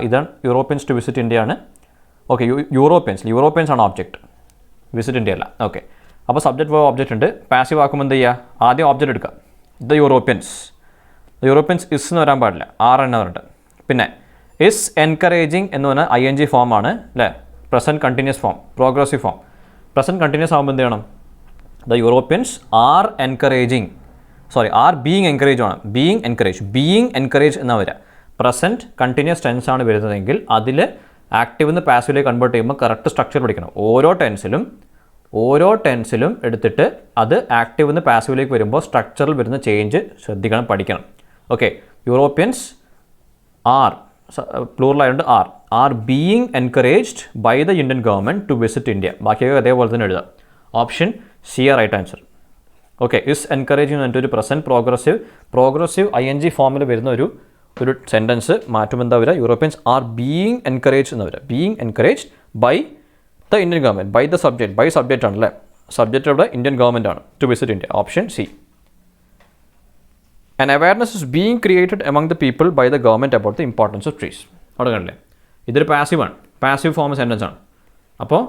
ഇതാണ് യൂറോപ്യൻസ് ടു വിസിറ്റ് ഇന്ത്യ ആണ്. ഓക്കെ, യൂറോപ്യൻസ് ആണ് ഓബ്ജക്റ്റ്, വിസിറ്റ് ഇന്ത്യ അല്ല. ഓക്കെ, അപ്പോൾ സബ്ജക്റ്റ് വേർബ് ഓബ്ജക്റ്റ് ഉണ്ട്. പാസീവ് ആക്കുമ്പോൾ എന്ത് ചെയ്യുക, ആദ്യം ഓബ്ജക്റ്റ് എടുക്കുക, ദ യൂറോപ്യൻസ് ഇസ് എന്ന് വരാൻ പാടില്ല, 6 എണ്ണം പറഞ്ഞിട്ട്. പിന്നെ ഇസ് എൻകറേജിങ് എന്ന് പറഞ്ഞാൽ ING ഫോമാണ് അല്ലേ, present continuous form, progressive form. Present continuous ആകുമ്പോൾ എന്ത് ചെയ്യണം? The Europeans R being encourage ആണ്, ബീയിങ് എൻകറേജ് എന്നാ വരിക. പ്രസൻറ്റ് കണ്ടിന്യൂസ് ടെൻസ് ആണ് വരുന്നതെങ്കിൽ അതിൽ ആക്റ്റീവ് നിന്ന് പാസീവിലേക്ക് കൺവേർട്ട് ചെയ്യുമ്പോൾ കറക്റ്റ് സ്ട്രക്ചർ പഠിക്കണം. ഓരോ ടെൻസിലും എടുത്തിട്ട് അത് ആക്റ്റീവ് നിന്ന് പാസീവിലേക്ക് വരുമ്പോൾ സ്ട്രക്ചറിൽ വരുന്ന ചേഞ്ച് ശ്രദ്ധിക്കണം, പഠിക്കണം. ഓക്കെ, യൂറോപ്യൻസ് ആർ പ്ലൂറൽ ആയതുകൊണ്ട് are being encouraged by the Indian government to visit India. ബാക്കിയൊക്കെ അതേപോലെ തന്നെ എഴുതാം. Option C a right answer. Okay, is encouraging എന്ന് പറഞ്ഞിട്ട് ഒരു പ്രസൻറ്റ് പ്രോഗ്രസീവ് ING ഫോമിൽ വരുന്ന ഒരു സെൻറ്റൻസ് മാറ്റുമ്പോൾ എന്താ വരിക? യൂറോപ്യൻസ് ആർ ബീയിങ് എൻകറേജ് എന്ന് വരിക. Being encouraged by the Indian government, by the subject, by subject ആണ് അല്ലേ, സബ്ജക്റ്റ് ഇവിടെ ഇന്ത്യൻ ഗവൺമെൻറ് ആണ്, to visit India. Option C. An awareness is being created among the people by the government about the importance of trees. അവിടെ കണ്ടില്ലേ, ഇതൊരു പാസീവാണ്, passive form sentence ആണ്. അപ്പോൾ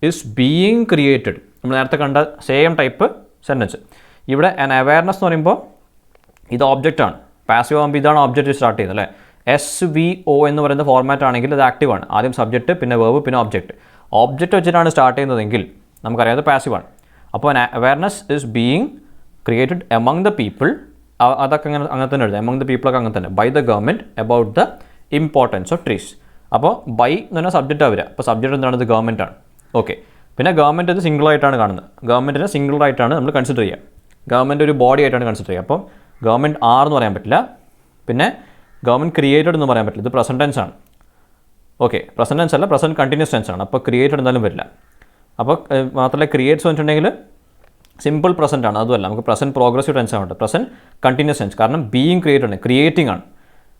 is being created, നമ്മൾ നേരത്തെ കണ്ട സെയിം ടൈപ്പ് സെൻറ്റൻസ്. ഇവിടെ an awareness എന്ന് പറയുമ്പോൾ ഇത് ഓബ്ജക്റ്റാണ്, പാസീവ് ആകുമ്പോൾ ഇതാണ് ഓബ്ജക്റ്റ് സ്റ്റാർട്ട് ചെയ്യുന്നത് അല്ലേ. SVO എന്ന് പറയുന്ന ഫോർമാറ്റ് ആണെങ്കിൽ അത് ആക്റ്റീവാണ്, ആദ്യം സബ്ജക്റ്റ് പിന്നെ വേർബ് പിന്നെ ഓബ്ജക്റ്റ് വെച്ചിട്ടാണ് സ്റ്റാർട്ട് ചെയ്യുന്നതെങ്കിൽ നമുക്കറിയാതെ പാസീവാണ്. അപ്പോൾ awareness is being created among the people, അതൊക്കെ അങ്ങനെ തന്നെ എഴുതാം, എമംഗ് ദ പീപ്പിളൊക്കെ അങ്ങനെ തന്നെ, by the government about the importance of trees. അപ്പോൾ ബൈ എന്ന് പറഞ്ഞാൽ സബ്ജക്റ്റാണ് വരിക, അപ്പോൾ സബ്ജക്റ്റ് എന്താണ്? ഇത് ഗവൺമെൻറ് ആണ്. ഓക്കെ, പിന്നെ ഗവൺമെൻറ് ഇത് സിംഗിളായിട്ടാണ് കാണുന്നത്, ഗവൺമെൻറ്റിനെ സിംഗിളായിട്ടാണ് നമ്മൾ കൺസിഡർ ചെയ്യുക, ഗവൺമെൻറ് ഒരു ബോഡി ആയിട്ടാണ് കൺസിഡർ ചെയ്യുക. അപ്പം ഗവൺമെൻറ് ആർ എന്ന് പറയാൻ പറ്റില്ല, പിന്നെ ഗവൺമെൻറ് ക്രിയേറ്റഡ് എന്ന് പറയാൻ പറ്റില്ല, ഇത് പ്രസൻറ്റ് ടെൻസ് ആണ്. ഓക്കെ, പ്രസൻറ്റ് ടെൻസ് അല്ല, പ്രസൻറ്റ് കണ്ടിന്യൂസ് ടെൻസ് ആണ്, അപ്പോൾ ക്രിയേറ്റഡ് എന്തായാലും വരില്ല. അപ്പോൾ മാത്രമല്ല ക്രിയേറ്റ്സ് വന്നിട്ടുണ്ടെങ്കിൽ സിമ്പിൾ പ്രസൻറ്റ് ആണ്, അതുമല്ല നമുക്ക് പ്രസൻറ്റ് പ്രോഗ്രസീവ് ടെൻസ് ആണ്, പ്രസൻറ്റ് കണ്ടിന്യൂസ് ടെൻസ്, കാരണം ബീയിങ് ക്രിയേറ്റഡ് ആണ്,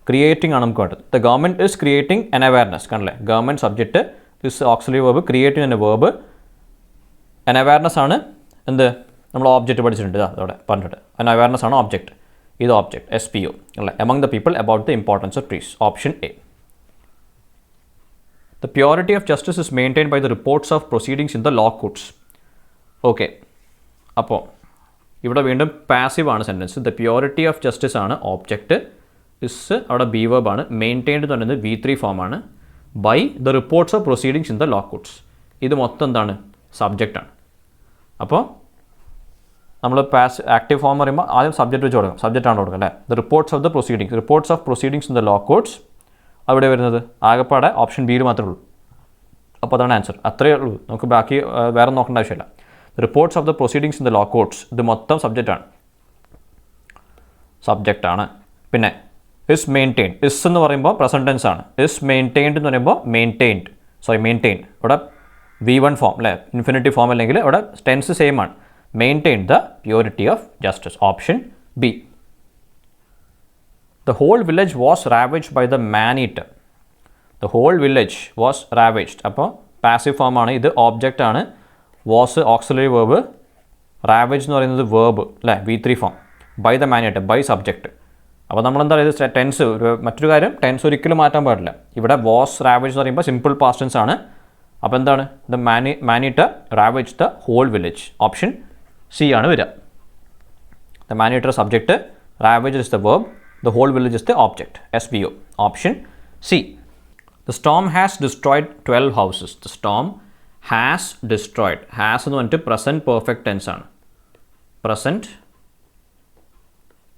ക്രിയേറ്റിംഗ് ആണ് നമുക്ക് വേണ്ടത്. The government is creating an awareness, കണ്ടല്ലേ, government subject is auxiliary verb, creating എന്ന വേർബ്, എൻ അവയർനെസ് ആണ് എന്ത്, നമ്മൾ ഓബ്ജക്റ്റ് പഠിച്ചിട്ടുണ്ട് അതോടെ പറഞ്ഞിട്ട്, എൻ അവയർനെസ് ആണ് ഓബ്ജക്റ്റ്, ഇത് ഓബ്ജക്റ്റ് SPO അല്ലേ, among the people about the importance of trees. Option A. The purity of justice is maintained by the reports of proceedings in the law courts. Okay, അപ്പോൾ ഇവിടെ വീണ്ടും passive ആണ് sentence. The purity of justice ആണ് object, is അവിടെ be verb ആണ്, maintained എന്ന് പറയുന്നത് V3 ഫോമാണ്, by the reports of proceedings in the law courts, ഇത് മൊത്തം എന്താണ്? സബ്ജക്റ്റാണ്. അപ്പോൾ നമ്മൾ ആക്റ്റീവ് ഫോം പറയുമ്പോൾ ആദ്യം സബ്ജക്റ്റ് വെച്ച് കൊടുക്കണം, സബ്ജക്റ്റാണ് കൊടുക്കുക അല്ലേ. The reports of proceedings in the law courts അവിടെ വരുന്നത് ആകെപ്പാടെ ഓപ്ഷൻ ബിയിൽ മാത്രമേ ഉള്ളൂ. അപ്പോൾ അതാണ് ആൻസർ, അത്രയേ ഉള്ളൂ, നമുക്ക് ബാക്കി വേറെ നോക്കേണ്ട ആവശ്യമില്ല. Reports of the proceedings in the law courts, ഇത് മൊത്തം സബ്ജക്റ്റാണ്. പിന്നെ ഇസ് മെയിൻറ്റെയിൻ, ഇസ് എന്ന് പറയുമ്പോൾ പ്രസൻറ്റ് ടെൻസ് ആണ്, ഇസ് മെയിൻറ്റെയിൻഡ് എന്ന് പറയുമ്പോൾ മെയിൻറ്റെയിൻ ഇവിടെ V1 ഫോം അല്ലേ, ഇൻഫിനിറ്റീവ് ഫോം അല്ലെങ്കിൽ ഇവിടെ ടെൻസ് സെയിം ആണ്. Maintain the purity of justice. Option B. The whole village was ravaged by the man-eater. The whole village was ravaged. അപ്പോൾ passive form ആണ്, ഇത് ഓബ്ജക്റ്റ് ആണ്, വാസ് ഓക്സിലറി വേർബ്, റാവേജ് എന്ന് പറയുന്നത് വേർബ് അല്ലേ, V3 form, by the man-eater, by subject. അപ്പോൾ നമ്മളെന്താ പറയുക, ടെൻസ്, മറ്റൊരു കാര്യം ടെൻസ് ഒരിക്കലും മാറ്റാൻ പാടില്ല. ഇവിടെ വാസ് റാവേജ് എന്ന് പറയുമ്പോൾ സിമ്പിൾ പാസ്റ്റ് ടെൻസ് ആണ്. അപ്പോൾ എന്താണ്? The man-eater ravaged the whole village. Option C ആണ് വരിക. The man-eater subject, ravaged is the verb, the whole village is the object, SVO. Option C. The storm has destroyed 12 houses. The storm has destroyed. Has എന്ന് പറഞ്ഞിട്ട് present perfect tense ആണ്. Present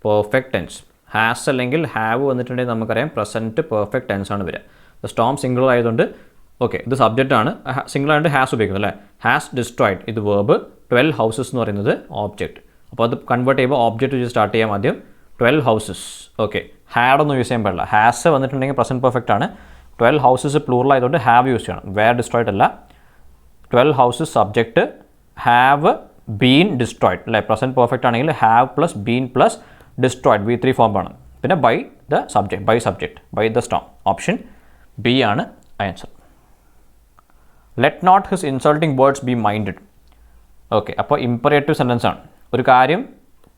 perfect tense. Has അല്ലെങ്കിൽ have വന്നിട്ടുണ്ടെങ്കിൽ നമുക്കറിയാം present perfect tense ആണ് വരിക. The storm singular ആയതുകൊണ്ട് okay, ഇത് സബ്ജക്റ്റ് ആണ്, സിംഗിൾ ആയിട്ട് ഹാസ് ഉപയോഗിക്കുന്നത് അല്ലേ. ഹാസ് ഡിസ്ട്രോയിഡ് ഇത് വേർബ്, 12 ഹൗസസ് എന്ന് പറയുന്നത് ഓബ്ജക്റ്റ്. അപ്പോൾ അത് കൺവേർട്ട് ചെയ്യുമ്പോൾ ഓബ്ജക്റ്റ് വെച്ച് സ്റ്റാർട്ട് ചെയ്യാം ആദ്യം. 12 ഹൗസസ്. ഓക്കെ, ഹാഡൊന്നും യൂസ് ചെയ്യാൻ പാടില്ല. ഹാസ് വന്നിട്ടുണ്ടെങ്കിൽ പ്രസൻറ്റ് പെർഫെക്റ്റ് ആണ്. 12 ഹൗസസ് പ്ലൂറൽ ആയതുകൊണ്ട് ഹാവ് യൂസ് ചെയ്യണം, വേർ ഡിസ്ട്രോയിഡ് അല്ല. 12 houses subject, have been destroyed അല്ലേ. പ്രസൻറ്റ് പെർഫെക്റ്റ് ആണെങ്കിൽ have plus been plus destroyed V3 ഫോമാണ്. പിന്നെ by the subject, by the storm. Option B ആണ് answer. Let not his insulting words be minded. Okay, അപ്പോൾ imperative sentence ആണ്. ഒരു കാര്യം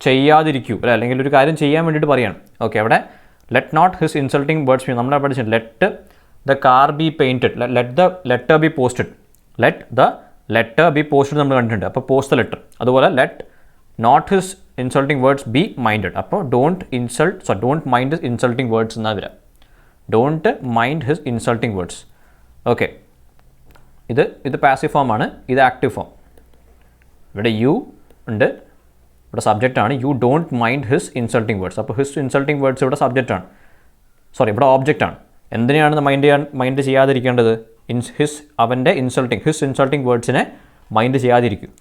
ചെയ്യാതിരിക്കൂ അല്ലേ, അല്ലെങ്കിൽ ഒരു കാര്യം ചെയ്യാൻ വേണ്ടിയിട്ട് പറയാണ്. ഓക്കെ, അവിടെ let not his insulting words be, നമ്മളെ പഠിച്ചിട്ടുണ്ട് let the car be painted, let the letter be posted, let the letter be posted നമ്മൾ കണ്ടിട്ടുണ്ട്. അപ്പോൾ പോസ്റ്റ് ദ ലെറ്റർ. അതുപോലെ let not his insulting words be minded. അപ്പോൾ don't mind his insulting words എന്നാ വരിക. Don't mind his insulting words. Okay, ഇത് passive ഫോമാണ്, ഇത് ആക്റ്റീവ് ഫോം. ഇവിടെ യു ഉണ്ട്, ഇവിടെ സബ്ജക്റ്റാണ്. You don't mind his insulting words. അപ്പോൾ ഹിസ് ഇൻസൾട്ടിങ് വേർഡ്സ് ഇവിടെ സബ്ജക്റ്റാണ്, ഇവിടെ ഓബ്ജക്റ്റാണ്. എന്തിനാണ് മൈൻഡ് ചെയ്യാതിരിക്കേണ്ടത്? അവൻ്റെ ഹിസ് ഇൻസൾട്ടിങ് വേർഡ്സിനെ മൈൻഡ് ചെയ്യാതിരിക്കും.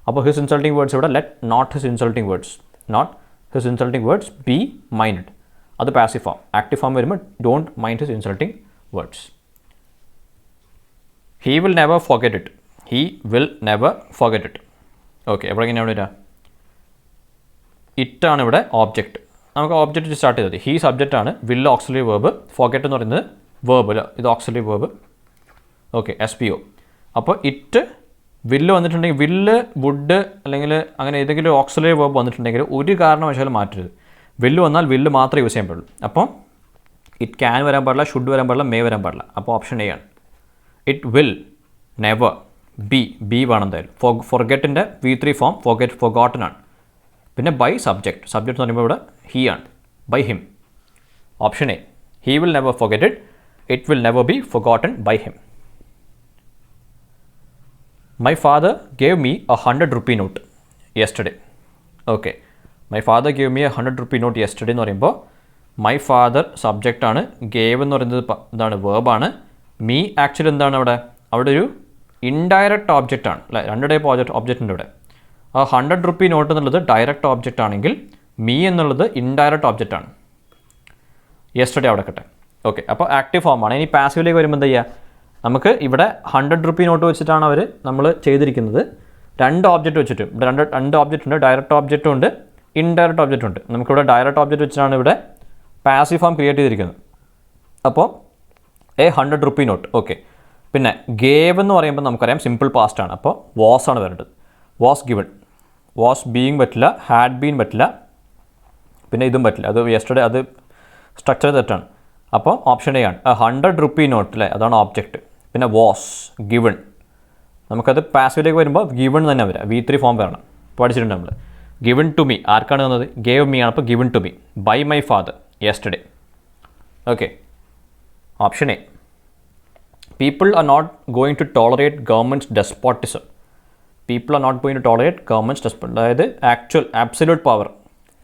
അപ്പോൾ ഹിസ് ഇൻസൾട്ടിങ് വേർഡ്സ് ഇവിടെ let not his insulting words be mind. അത് പാസീവ് ഫോം. ആക്റ്റീവ് ഫോം വരുമ്പോൾ don't mind his insulting words. He will never forget it. Okay, എവിടെ എങ്ങനെയാണ് വരിക? ഇറ്റാണ് ഇവിടെ ഓബ്ജക്റ്റ്. നമുക്ക് ഓബ്ജക്റ്റ് സ്റ്റാർട്ട് ചെയ്തത്. ഹീ സബ്ജക്റ്റാണ്, വിൽ ഓക്സിലറി വേർബ്, ഫോർഗെറ്റ് എന്ന് പറയുന്നത് വേർബ് അല്ല, ഇത് ഓക്സിലറി വേർബ്. Okay, SPO. അപ്പോൾ ഇറ്റ് വില്ല് വന്നിട്ടുണ്ടെങ്കിൽ, വില്ല് വുഡ് അല്ലെങ്കിൽ അങ്ങനെ ഏതെങ്കിലും ഓക്സിലറി വേർബ് വന്നിട്ടുണ്ടെങ്കിൽ ഒരു കാരണവശാലും മാറ്റരുത്. വില്ല് വന്നാൽ വില്ല് മാത്രമേ യൂസ് ചെയ്യാൻ പാടുള്ളൂ. അപ്പോൾ ഇറ്റ് ക്യാൻ വരാൻ പാടില്ല, ഷുഡ് വരാൻ പാടില്ല, മേ വരാൻ പാടില്ല. അപ്പോൾ ഓപ്ഷൻ എ ആണ്. ഇറ്റ് വിൽ നെവർ ബി വേണം എന്തായാലും. ഫോർഗെറ്റിൻ്റെ V3 ഫോം ഫോർഗോട്ടൻ ആണ്. പിന്നെ ബൈ സബ്ജക്റ്റ് എന്ന് പറയുമ്പോൾ ഇവിടെ ഹീ ആണ്, by him. Option A, he will never forget it will never be forgotten by him. My father gave me a 100 rupee note yesterday. Okay, my father gave me a 100 rupee note yesterday എന്ന് പറയുമ്പോൾ my father സബ്ജക്റ്റാണ്, gave എന്ന് പറയുന്നത് എന്താണ്, വേർബാണ്. Me actually എന്താണ് അവിടെ ഒരു indirect object ആണ് അല്ലേ? 2 ടൈപ്പ് ഓബ്ജക്റ്റ് ഉണ്ട് ഇവിടെ. ആ 100 rupee നോട്ട് എന്നുള്ളത് ഡയറക്റ്റ് ഓബ്ജക്റ്റ് ആണെങ്കിൽ മീ എന്നുള്ളത് ഇൻഡയറക്റ്റ് ഓബ്ജക്റ്റ് ആണ്. യെസ്റ്റർഡേ അവിടെ കട്ടെ. ഓക്കെ, അപ്പോൾ ആക്റ്റീവ് ഫോമാണ്. ഇനി പാസീവിലേക്ക് വരുമ്പോൾ എന്താ ചെയ്യുക? നമുക്ക് ഇവിടെ 100 rupee നോട്ട് വെച്ചിട്ടാണ് നമ്മൾ ചെയ്തിരിക്കുന്നത്. 2 ഓബ്ജക്റ്റ് വെച്ചിട്ട് ഇവിടെ രണ്ട് ഓബ്ജക്റ്റ് ഉണ്ട്, ഡയറക്റ്റ് ഓബ്ജക്റ്റും ഉണ്ട്, ഇൻഡയറക്റ്റ് ഓബ്ജക്റ്റ് ഉണ്ട്. നമുക്കിവിടെ ഡയറക്റ്റ് ഓബ്ജക്റ്റ് വെച്ചിട്ടാണ് ഇവിടെ പാസീവ് ഫോം ക്രിയേറ്റ് ചെയ്തിരിക്കുന്നത്. അപ്പോൾ 100 rupee നോട്ട്. ഓക്കെ, പിന്നെ ഗേവ് എന്ന് പറയുമ്പോൾ നമുക്കറിയാം സിമ്പിൾ പാസ്റ്റ് ആണ്. അപ്പോൾ വാസ് ആണ് വരേണ്ടത്. Was given. വാസ് ബീയിങ് പറ്റില്ല, ഹാഡ് ബീൻ പറ്റില്ല, പിന്നെ ഇതും പറ്റില്ല. അത് യെസ്റ്റർഡേ, അത് സ്ട്രക്ചർ തെറ്റാണ്. അപ്പോൾ ഓപ്ഷൻ എ ആണ്. 100 rupee നോട്ട് അല്ലേ, അതാണ് ഓബ്ജക്റ്റ്. പിന്നെ വാസ് ഗിവൺ, നമുക്കത് പാസീവിലേക്ക് വരുമ്പോൾ ഗിവൺ തന്നെ വരിക, V3 ഫോം വരണം. പഠിച്ചിട്ടുണ്ട് നമ്മൾ. ഗിവൺ ടു മീ ആർക്കാണ് തന്നത്? ഗേവ് മീ ആണ്. അപ്പോൾ given to me by my father yesterday. Okay, option A. People are not going to tolerate government's despotism. അതായത് ആബ്സല്യൂട്ട് പവർ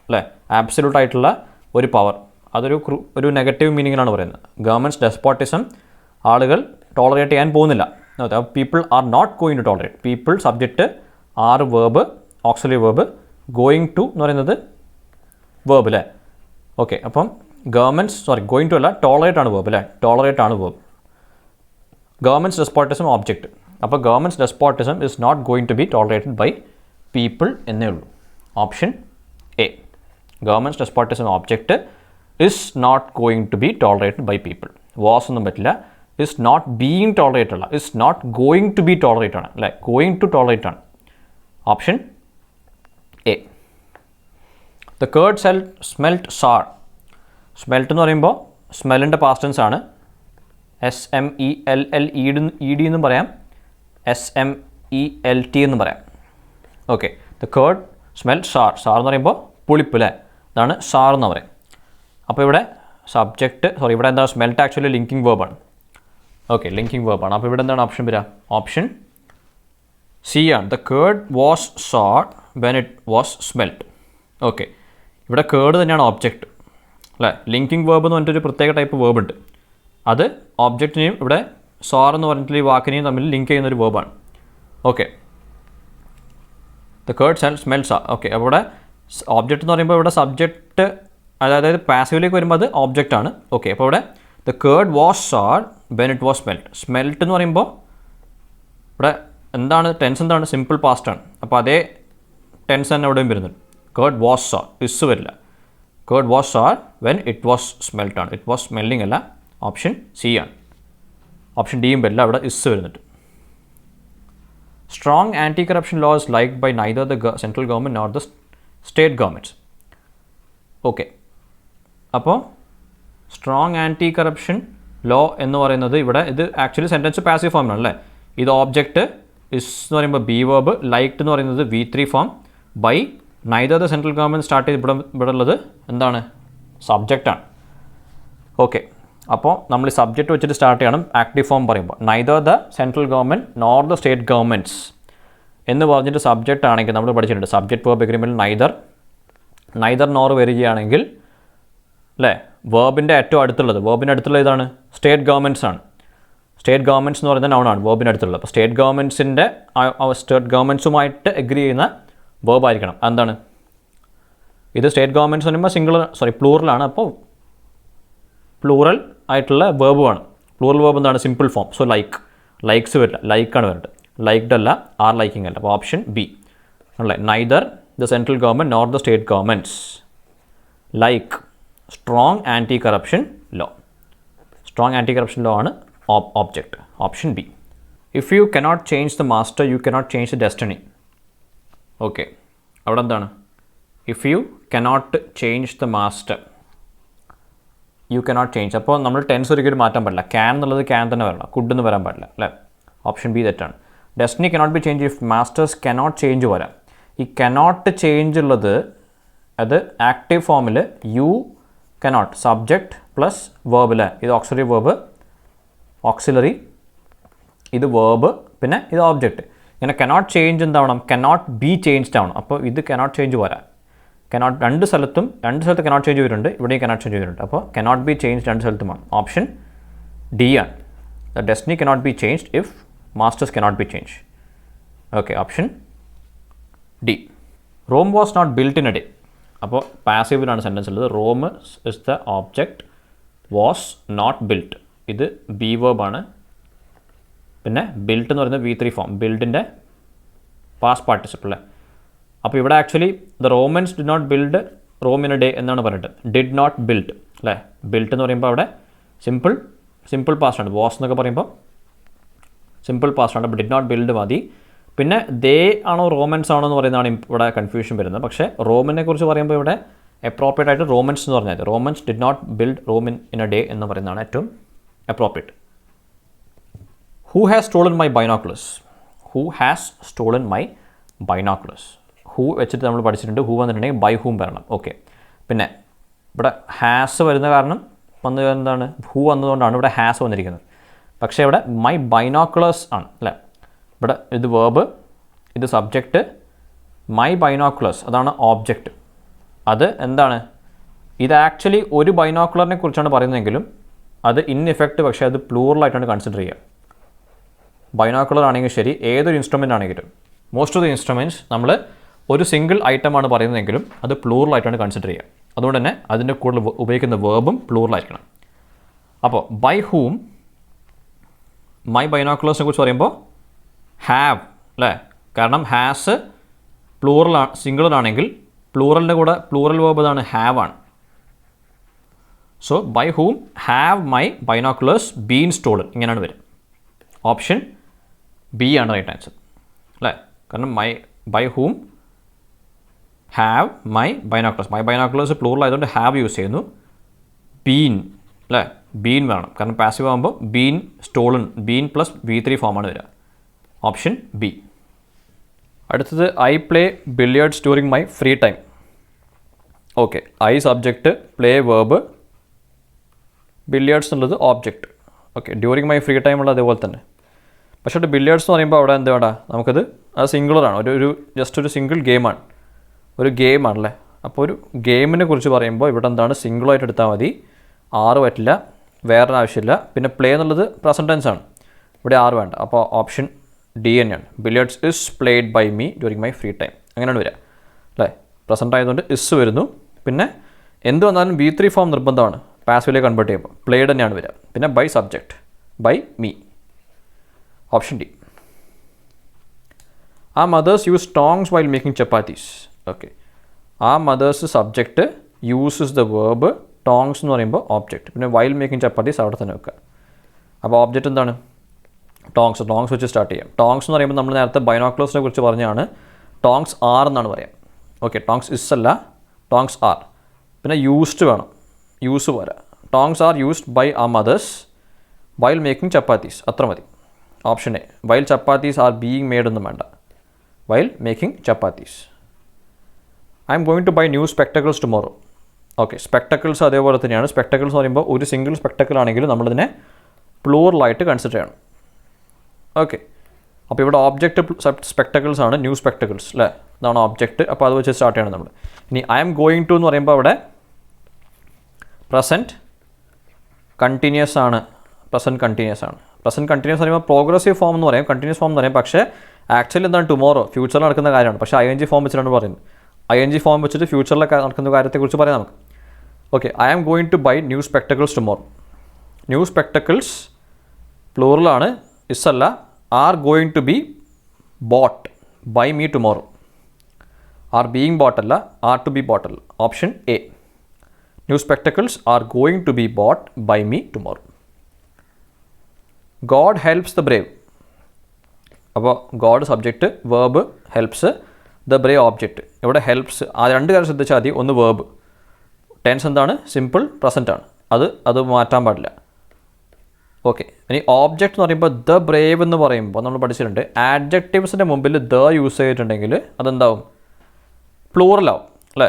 അല്ലേ, ആബ്സല്യൂട്ട് ആയിട്ടുള്ള ഒരു പവർ, ഒരു നെഗറ്റീവ് മീനിങ്ങിലാണ് പറയുന്നത്. ഗവൺമെൻറ്റ്സ് ഡെസ്പോട്ടിസം ആളുകൾ ടോളറേറ്റ് ചെയ്യാൻ പോകുന്നില്ല. People are not going to tolerate. People subject, are verb, auxiliary verb, going to എന്ന് പറയുന്നത് വേർബ് അല്ലേ. ഓക്കെ, അപ്പം ഗോയിങ് ടു അല്ല, ടോളറേറ്റ് ആണ് വേർബ് അല്ലേ, ടോളറേറ്റ് ആണ് വേർബ്. Governments despotism object. അപ്പോൾ governments despotism is not going to be tolerated by people എന്നേ ഉള്ളൂ. Option A, governments despotism object is not going to be tolerated by people. Was ഒന്നും പറ്റില്ല. Is not being tolerate അല്ല, is not going to be tolerate ആണ് അല്ലേ, going to tolerate ആണ്. Option A. The curd smelt sour. Smelt എന്ന് പറയുമ്പോൾ സ്മെല്ലിൻ്റെ past tense ആണ്. SMELLED എന്നും പറയാം, SMELT എന്നും പറയാം. Okay, the curd smelt sour. Sour എന്ന് പറയുമ്പോൾ പുളിപ്പ് അല്ലേ, അതാണ് സാർ എന്ന് പറയും. അപ്പോൾ ഇവിടെ ഇവിടെ എന്താ, സ്മെൽറ്റ് ആക്ച്വലി ലിങ്കിങ് വേർബാണ്. ഓക്കെ, ലിങ്കിങ് വേർബാണ്. അപ്പോൾ ഇവിടെ എന്താണ് ഓപ്ഷൻ വരിക? ഓപ്ഷൻ സി ആണ്. The curd was sour when it was smelt. Okay, ഇവിടെ കേർഡ് തന്നെയാണ് ഓബ്ജക്റ്റ് അല്ലേ. ലിങ്കിങ് വേർബ് എന്ന് പറഞ്ഞിട്ടൊരു പ്രത്യേക ടൈപ്പ് വേർബ് ഉണ്ട്. അത് ഓബ്ജക്റ്റിനെയും ഇവിടെ സാർ എന്ന് പറഞ്ഞിട്ടുള്ള ഈ വാക്കിനെയും തമ്മിൽ ലിങ്ക് ചെയ്യുന്ന ഒരു വേർബാണ്. Okay, the curd smelt sour. Okay, അപ്പോൾ ഇവിടെ ഓബ്ജക്റ്റ് എന്ന് പറയുമ്പോൾ ഇവിടെ സബ്ജക്റ്റ്, അതായത് പാസീവിലേക്ക് വരുമ്പോൾ അത് ഓബ്ജക്റ്റ് ആണ്. ഓക്കെ, അപ്പോൾ ഇവിടെ the curd was sour when it was smelt. Smelt എന്ന് പറയുമ്പോൾ ഇവിടെ എന്താണ് ടെൻസ്, എന്താണ് സിമ്പിൾ പാസ്റ്റ് ആണ്. അപ്പോൾ അതേ ടെൻസ് തന്നെ ഇവിടെയും വരുന്നുണ്ട്. കേർഡ് വാസ് സാർ, ഇസ് വരില്ല. Curd was sour when it was smelt ആണ്. ഇറ്റ് വാസ് സ്മെല്ലിംഗ് അല്ല, ഓപ്ഷൻ സി ആണ്. ഓപ്ഷൻ ഡിയും വരില്ല, അവിടെ ഇസ് വരുന്നുണ്ട്. Strong anti corruption law is liked by neither the central government nor the state governments. Okay, അപ്പോൾ strong anti corruption law എന്ന് പറയുന്നത് ഇവിടെ ഇത് ആക്ച്വലി സെൻറ്റൻസ് പാസീവ് ഫോമിലാണ് അല്ലേ. ഇത് ഓബ്ജക്റ്റ്, ഇസ് എന്ന് പറയുമ്പോൾ ബി വേർബ്, ലൈക്ഡ് എന്ന് പറയുന്നത് V3 form, by neither the central government start ചെയ്ത് ഇവിടെ ഉള്ളത് എന്താണ്, സബ്ജക്റ്റാണ്. ഓക്കെ, അപ്പോൾ നമ്മൾ സബ്ജക്റ്റ് വെച്ചിട്ട് സ്റ്റാർട്ട് ചെയ്യണം ആക്റ്റീവ് ഫോം പറയുമ്പോൾ. Neither the central government nor the state governments എന്ന് പറഞ്ഞിട്ട് സബ്ജക്റ്റ് ആണെങ്കിൽ നമ്മൾ പഠിച്ചിട്ടുണ്ട് സബ്ജക്റ്റ് വേർബ് എഗ്രിമെൻറ്റിൽ നൈദർ നോർ വരികയാണെങ്കിൽ അല്ലേ, വേർബിൻ്റെ ഏറ്റവും അടുത്തുള്ളത്, വേർബിൻ്റെ അടുത്തുള്ള ഇതാണ് സ്റ്റേറ്റ് ഗവൺമെൻറ്റ്സ് ആണ്. സ്റ്റേറ്റ് ഗവൺമെൻറ്റ്സ് എന്ന് പറയുന്ന നൗണാണ് വേർബിൻ്റെ അടുത്തുള്ളത്. അപ്പോൾ സ്റ്റേറ്റ് ഗവൺമെൻറ്റ്സുമായിട്ട് എഗ്രി ചെയ്യുന്ന വേർബ് ആയിരിക്കണം. എന്താണ് ഇത്? സ്റ്റേറ്റ് ഗവൺമെൻറ്റ്സ് പറയുമ്പോൾ പ്ലൂറലാണ്. അപ്പോൾ പ്ലൂറൽ ആയിട്ടുള്ള വേർബുമാണ്. പ്ലൂറൽ വേർബ് എന്താണ്? Simple form. സോ ലൈക്സ് വരില്ല, ലൈക്കാണ് വരേണ്ടത്. ലൈക്ഡ് അല്ല, ആർ ലൈക്കിംഗ് അല്ല. അപ്പോൾ ഓപ്ഷൻ ബി അല്ലേ, neither the central government nor the state governments like strong anti corruption law. Strong anti corruption law ആണ് object. Option B. If you cannot change the master you cannot change the destiny. Okay, അവിടെ എന്താണ്? If you cannot change the master you cannot change. അപ്പോൾ നമ്മൾ tense ഒരിക്കലും മാറ്റാൻ പാടില്ല. Can എന്നുള്ളത് can തന്നെ വരണം, കുഡ് എന്ന് വരാൻ പാടില്ല അല്ലേ. ഓപ്ഷൻ ബി തെറ്റാണ്. Destiny cannot be change if masters cannot change വരാം. ഈ കനോട്ട് ചേഞ്ച് ഉള്ളത് അത് ആക്റ്റീവ് ഫോമിൽ you cannot subject plus verb അല്ലേ. ഇത് ഓക്സിലറി വേർബ്, ഓക്സിലറി ഇത് വേർബ്, പിന്നെ ഇത് ഓബ്ജക്റ്റ്. ഇങ്ങനെ കനോട്ട് ചേഞ്ച് എന്താവണം? കനോട്ട് ബി ചേഞ്ച്ഡ് ആവണം. അപ്പോൾ ഇത് കനോട്ട് ചേഞ്ച് വരാം. കനോട്ട് രണ്ട് സ്ഥലത്ത് കനോട്ട് ചേഞ്ച് വരുന്നുണ്ട്, ഇവിടെയും കനോട്ട് ചേഞ്ച് വരുന്നുണ്ട്. അപ്പോൾ കനോട്ട് ബി ചേഞ്ച് രണ്ട് സ്ഥലത്തുമാണ്. ഓപ്ഷൻ ഡി ആണ്. The destiny cannot be changed if masters cannot be change. Okay, option D. Rome was not built in a day. അപ്പോൾ പാസീവിലാണ് സെൻറ്റൻസ് ഉള്ളത്. Rome is the object, was not built ഇത് be വേർബാണ്. പിന്നെ built എന്ന് പറയുന്നത് V3 form, ബിൽഡിൻ്റെ past participle അല്ലേ. അപ്പോൾ ഇവിടെ actually the Romans did not build Rome in a day എന്നാണ് പറഞ്ഞിട്ട്, ഡിഡ് നോട്ട് ബിൽഡ് അല്ലേ. ബിൽറ്റ് എന്ന് പറയുമ്പോൾ അവിടെ സിമ്പിൾ പാസ്റ്റ് ആണ്. വാസ് എന്നൊക്കെ പറയുമ്പോൾ സിമ്പിൾ പാസ്റ്റ് ആണ്. അപ്പോൾ ഡിഡ് നോട്ട് ബിൽഡ് മതി. പിന്നെ ദേ ആണോ റോമൻസ് ആണോ എന്ന് പറയുന്നതാണ് ഇവിടെ കൺഫ്യൂഷൻ വരുന്നത്. പക്ഷേ റോമിനെ കുറിച്ച് പറയുമ്പോൾ ഇവിടെ അപ്രോപ്രിയേറ്റ് ആയിട്ട് റോമൻസ് എന്ന് പറഞ്ഞാൽ Romans did not build Rome in a day എന്ന് പറയുന്നതാണ് ഏറ്റവും appropriate. Who has stolen my binoculars. Who has stolen my binoculars. Who വെച്ചിട്ട് നമ്മൾ പഠിച്ചിട്ടുണ്ട്. ഹൂ വന്നിട്ടുണ്ടെങ്കിൽ ബൈ ഹൂം വരണം. ഓക്കെ, പിന്നെ ഇവിടെ ഹാസ് വരുന്ന കാരണം എന്താണ്? ഹൂ വന്നതുകൊണ്ടാണ് ഇവിടെ ഹാസ് വന്നിരിക്കുന്നത്. പക്ഷേ ഇവിടെ മൈ ബൈനോക്കുലേഴ്സ് ആണ് അല്ലേ. ഇവിടെ ഇത് വേർബ്, ഇത് സബ്ജക്റ്റ്, മൈ ബൈനോക്കുലേഴ്സ് അതാണ് ഓബ്ജക്റ്റ്. അത് എന്താണ്? ഇത് ആക്ച്വലി ഒരു ബൈനോക്കുലറിനെ കുറിച്ചാണ് പറയുന്നതെങ്കിലും അത് ഇൻ ഇഫക്റ്റ് പക്ഷേ അത് പ്ലൂറലായിട്ടാണ് കൺസിഡർ ചെയ്യുക. ബൈനോക്കുലർ ആണെങ്കിൽ ശരി, ഏതൊരു ഇൻസ്ട്രുമെൻ്റ് ആണെങ്കിലും മോസ്റ്റ് ഓഫ് ദി ഇൻസ്ട്രുമെൻറ്റ്സ് നമ്മൾ ഒരു സിംഗിൾ ഐറ്റമാണ് പറയുന്നതെങ്കിലും അത് പ്ലൂറലായിട്ടാണ് കൺസിഡർ ചെയ്യുക. അതുകൊണ്ട് തന്നെ അതിൻ്റെ കൂടുതൽ ഉപയോഗിക്കുന്ന വേർബും പ്ലൂറലായിരിക്കണം. അപ്പോൾ ബൈ ഹൂം മൈ ബൈനോക്കുലേഴ്സിനെ കുറിച്ച് പറയുമ്പോൾ ഹാവ് അല്ലേ. കാരണം ഹാസ് സിംഗിളാണെങ്കിൽ പ്ലൂറലിൻ്റെ കൂടെ പ്ലൂറൽ വേർബ് ഇതാണ് ഹാവ് ആണ്. So by whom have my binoculars been stolen ഇങ്ങനെയാണ് വരും. ഓപ്ഷൻ ബി ആണ് റൈറ്റ് ആൻസർ അല്ലേ. കാരണം by whom have my binoculars. My binoculars plural ആയതുകൊണ്ട് ഹാവ് യൂസ് ചെയ്യുന്നു. ബീൻ അല്ലേ, ബീൻ വേണം. കാരണം പാസീവ് ആകുമ്പോൾ been stolen, been plus V3 ഫോമാണ് വരിക. Option B. അടുത്തത് I play billiards during my free time. Okay, I subject, play verb, billiards എന്നുള്ളത് object. Okay, during my free time ഉള്ളത് അതേപോലെ തന്നെ. പക്ഷേ ബില്ലിയേർഡ്സ് എന്ന് പറയുമ്പോൾ അവിടെ എന്താ വേണ്ട, നമുക്കത് അത് സിംഗിളറാണ്, ജസ്റ്റ് ഒരു സിംഗിൾ ഗെയിമാണ്, ഒരു ഗെയിമാണല്ലേ. അപ്പോൾ ഒരു ഗെയിമിനെ കുറിച്ച് പറയുമ്പോൾ ഇവിടെ എന്താണ് സിംഗിളായിട്ട് എടുത്താൽ മതി, ആറ് പറ്റില്ല, വേറൊരു ആവശ്യമില്ല. പിന്നെ പ്ലേ എന്നുള്ളത് പ്രസൻറ്റ് ടെൻസ് ആണ്, ഇവിടെ ആറ് വേണ്ട. അപ്പോൾ ഓപ്ഷൻ ഡി തന്നെയാണ്. Billiards is played by me during my free time അങ്ങനെയാണ് വരിക അല്ലേ. പ്രസൻറ്റ് ആയതുകൊണ്ട് ഇസ് വരുന്നു. പിന്നെ എന്ത് വന്നാലും V3 ഫോം നിർബന്ധമാണ് പാസീവിലേക്ക് കൺവേർട്ട് ചെയ്യുമ്പോൾ. പ്ലേഡ് തന്നെയാണ് വരിക. പിന്നെ by subject, by me. Option D. ആ mothers use tongs while making chapatis. Okay, ആ mothers subject, uses the verb, tongs എന്ന് പറയുമ്പോൾ ഓബ്ജക്റ്റ്. പിന്നെ വൈൽ മേക്കിംഗ് ചപ്പാത്തീസ് അവിടെ തന്നെ വെക്കുക. അപ്പോൾ ഓബ്ജക്റ്റ് എന്താണ്? ടോങ്സ് വെച്ച് സ്റ്റാർട്ട് ചെയ്യാം. ടോങ്സ് എന്ന് പറയുമ്പോൾ നമ്മൾ നേരത്തെ ബൈനോക്കുലേഴ്സിനെ കുറിച്ച് പറഞ്ഞാണ്. ടോങ്സ് ആർ എന്നാണ് പറയാം. ഓക്കെ, ടോങ്സ് ഇസ് അല്ല, ടോങ്സ് ആർ. പിന്നെ യൂസ്ഡ് വേണം, യൂസ് പോരാ. Tongs are used by a mothers while making chapatis, അത്ര മതി. Option A. While chapatis are being made ഒന്നും വേണ്ട, while making chapatis. I am going to buy new spectacles tomorrow. Okay, spectacles അതേപോലെ തന്നെയാണ്. സ്പെക്ടക്കിൾസ് എന്ന് പറയുമ്പോൾ ഒരു സിംഗിൾ സ്പെക്ടക്കിൾ ആണെങ്കിലും നമ്മളിതിനെ പ്ലൂറലായിട്ട് കൺസിഡർ ചെയ്യണം. ഓക്കെ, അപ്പോൾ ഇവിടെ ഓബ്ജക്റ്റ് സ്പെക്ടക്കിൾസ് ആണ്, ന്യൂ സ്പെക്ടക്കിൾസ് അല്ലേ, ഇതാണ് ഓബ്ജക്റ്റ്. അപ്പോൾ അത് വെച്ച് സ്റ്റാർട്ട് ചെയ്യണം നമ്മൾ. ഇനി ഐ എം ഗോയിങ് ടു എന്ന് പറയുമ്പോൾ അവിടെ പ്രസൻറ്റ് കണ്ടിന്യൂസ് ആണ്. പ്രസൻറ്റ് കണ്ടിന്യൂസ് പറയുമ്പോൾ പ്രോഗ്രസീവ് ഫോം എന്ന് പറയും, കണ്ടിന്യൂസ് ഫോം എന്ന് പറയും. പക്ഷേ ആക്ച്വലി എന്താണ് ടുമോറോ, ഫ്യൂച്ചറിൽ നടക്കുന്ന കാര്യമാണ്. പക്ഷേ ഐ എൻ ജി ഫോം വെച്ചിട്ടാണ് പറയുന്നത്. ഐ എൻ ജി ഫോം വെച്ചിട്ട് ഫ്യൂച്ചറിലൊക്കെ നടക്കുന്ന കാര്യത്തെക്കുറിച്ച് പറയാം നമുക്ക്. Okay, I am going to buy new spectacles tomorrow. New spectacles പ്ലൂറലാണ്, ഇസ് അല്ല. Are going to be bought by me tomorrow. Are being bought അല്ല, ആർ ടു ബി ബോട്ട് അല്ല. Option A, new spectacles are going to be bought by me tomorrow. God helps the brave. അപ്പോൾ God subject, verb helps, the brave object. ഇവിടെ helps ആ രണ്ട് കാര്യം ശ്രദ്ധിച്ചാൽ മതി. ഒന്ന് വേർബ്, ടെൻസ് എന്താണ്, സിമ്പിൾ പ്രസൻ്റ് ആണ്, അത് മാറ്റാൻ പാടില്ല. ഓക്കെ, ഇനി ഓബ്ജക്റ്റ് എന്ന് പറയുമ്പോൾ ദ ബ്രേവ് എന്ന് പറയുമ്പോൾ നമ്മൾ പഠിച്ചിട്ടുണ്ട്, ആഡ്ജക്റ്റീവ്സിൻ്റെ മുമ്പിൽ ദ യൂസ് ചെയ്തിട്ടുണ്ടെങ്കിൽ അതെന്താവും, പ്ലൂറലാവും അല്ലേ.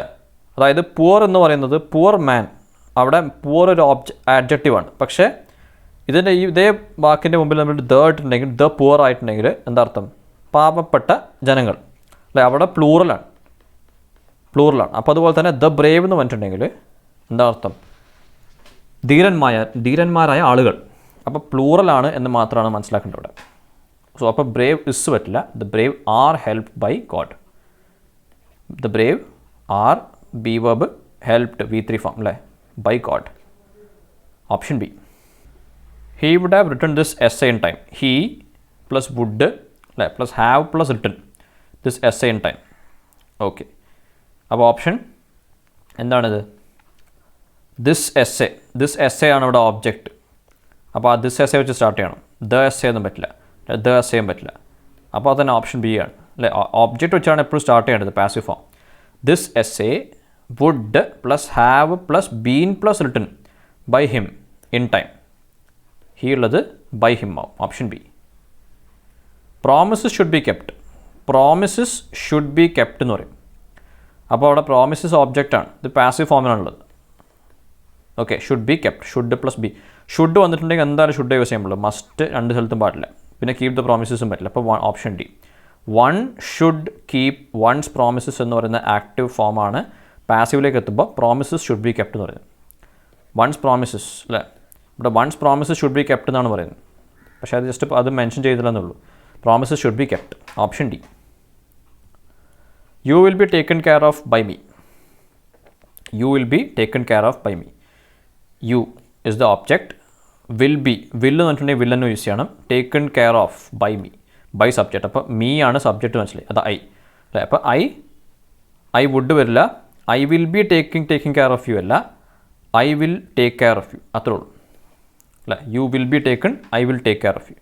അതായത് പുവർ എന്ന് പറയുന്നത് പുവർ മാൻ, അവിടെ പുവർ ഒരു ആഡ്ജക്റ്റീവാണ്. പക്ഷേ ഇതേ വാക്കിൻ്റെ മുമ്പിൽ നമ്മൾ ദ ഇട്ടുണ്ടെങ്കിൽ, ദ പുവർ ആയിട്ടുണ്ടെങ്കിൽ എന്താ അർത്ഥം, പാവപ്പെട്ട ജനങ്ങൾ അല്ലേ. അവിടെ പ്ലൂറലാണ്. അപ്പോൾ അതുപോലെ തന്നെ ദ ബ്രേവ് എന്ന് പറഞ്ഞിട്ടുണ്ടെങ്കിൽ എന്താ അർത്ഥം, ധീരന്മാരായ ആളുകൾ. അപ്പോൾ പ്ലൂറലാണ് എന്ന് മാത്രമാണ് മനസ്സിലാക്കേണ്ടത് ഇവിടെ. സോ അപ്പോൾ ബ്രേവ് ഇസ് പറ്റില്ല. The brave are helped by God. The brave are be verb helped V3 form അല്ലേ, by God. Option B. He would have written this essay in time. He plus would അല്ലേ, plus have plus written this essay in time. Okay, അപ്പോൾ option എന്താണിത്, this essay ആണ് ഇവിടെ object. അപ്പോൾ ആ this essay വെച്ച് start ചെയ്യണം. The essay ഒന്നും പറ്റില്ല, ദ എസ്സേയും പറ്റില്ല. അപ്പോൾ അത് തന്നെ ഓപ്ഷൻ ബി ആണ് അല്ലേ. ഓബ്ജക്റ്റ് വെച്ചാണ് എപ്പോഴും സ്റ്റാർട്ട് ചെയ്യേണ്ടത്, passive form. This essay would plus have plus been plus written by him in time. He ഉള്ളത് ബൈ ഹിം ആവും. Option B. Promises should be kept. Promises should be kept എന്ന് പറയും. അപ്പോൾ അവിടെ പ്രോമിസസ് ഓബ്ജക്റ്റാണ്, ഇത് പാസീവ് ഫോമിലാണുള്ളത്. Okay, should be kept, should plus be. Should വന്നിട്ടുണ്ടെങ്കിൽ എന്തായാലും ഷുഡ് യൂസ് ചെയ്യുമ്പോൾ, മസ്റ്റ് രണ്ട് സ്ഥലത്തും പാടില്ല. പിന്നെ കീപ് ദ പ്രോമിസസും പറ്റില്ല. അപ്പോൾ option D, one should keep one's promises എന്ന് പറയുന്ന ആക്റ്റീവ് ഫോമാണ്. പാസീവിലേക്ക് എത്തുമ്പോൾ പ്രോമിസസ് ഷുഡ് ബി കെപ്റ്റ് എന്ന് പറയുന്നത്. വൺസ് പ്രോമിസസ് അല്ലേ, ഇവിടെ one's promises should be kept എന്നാണ് പറയുന്നത്. പക്ഷേ അത് ജസ്റ്റ് അത് മെൻഷൻ ചെയ്തില്ലെന്നുള്ളൂ. Promises should be kept. Option D. You will be taken care of by me. You will be taken care of by me. You is the object. Will be, will എന്ന് പറഞ്ഞിട്ടുണ്ടെങ്കിൽ വില്ലನ್ನು use ചെയ്യണം. Taken care of by me, by subject. അപ്പോൾ me ആണ് subject, മനസ്സിലായി, അത് I അല്ലേ. അപ്പോൾ ഐ വുഡ് വരില്ല. I will be taking care of you അല്ല, I will take care of you, അത്രേ ഉള്ളൂ അല്ലേ. You will be taken, I will take care of you.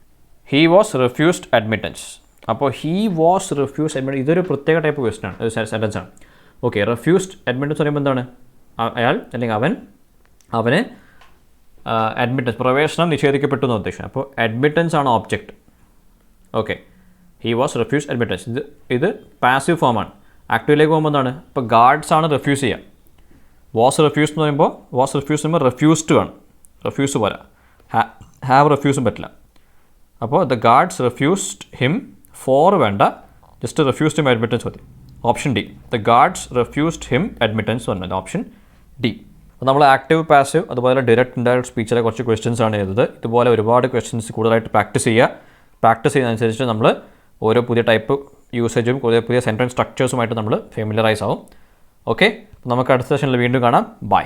He was refused admittance. അപ്പോൾ ഹീ വാസ് റിഫ്യൂസ്ഡ് അഡ്മിറ്റൻസ്, ഇതൊരു പ്രത്യേക type question ആണ്, sentence ആണ്. Okay, refused admittance പറയുമ്പോൾ എന്താണ്, അയാൾ അല്ലെങ്കിൽ അവന് അഡ്മിറ്റൻസ്, പ്രവേശനം നിഷേധിക്കപ്പെട്ടു എന്ന് ഉദ്ദേശം. അപ്പോൾ അഡ്മിറ്റൻസ് ആണ് object. Okay, he was refused admittance. ഇത് പാസീവ് ഫോമാണ്. ആക്റ്റീവിലേക്ക് പോകുമ്പോൾ എന്താണ്, ഇപ്പോൾ ഗാർഡ്സ് ആണ് റിഫ്യൂസ് ചെയ്യുക. വാസ് റിഫ്യൂസ്ഡ് എന്ന് പറയുമ്പോൾ റിഫ്യൂസ്ഡ് വേണം, റിഫ്യൂസ് പോരാ. ഹാവ് റിഫ്യൂസും പറ്റില്ല. അപ്പോൾ the guards refused him, for വേണ്ട, ജസ്റ്റ് റിഫ്യൂസ്ഡ് ഹിം അഡ്മിറ്റൻസ് മതി. Option D, the guards refused him admittance വന്നത്. Option D. അപ്പോൾ നമ്മൾ ആക്റ്റീവ് പാസീവ് അതുപോലെ ഡയറക്റ്റ് ഇൻഡയറക്റ്റ് സ്പീച്ചിലെ കുറച്ച് ക്വസ്റ്റ്യൻസ് ആണ് ചെയ്തത്. ഇതുപോലെ ഒരുപാട് ക്വസ്റ്റ്യൻസ് കൂടുതലായിട്ട് പ്രാക്ടീസ് ചെയ്യുന്നതനുസരിച്ച് നമ്മൾ ഓരോ പുതിയ ടൈപ്പ് യൂസേജും പുതിയ സെൻറ്റൻസ് സ്ട്രക്ചേഴ്സുമായിട്ട് നമ്മൾ ഫെമിലറൈസ് ആവും. ഓക്കെ, നമുക്ക് അടുത്ത സെഷനിൽ വീണ്ടും കാണാം. ബൈ.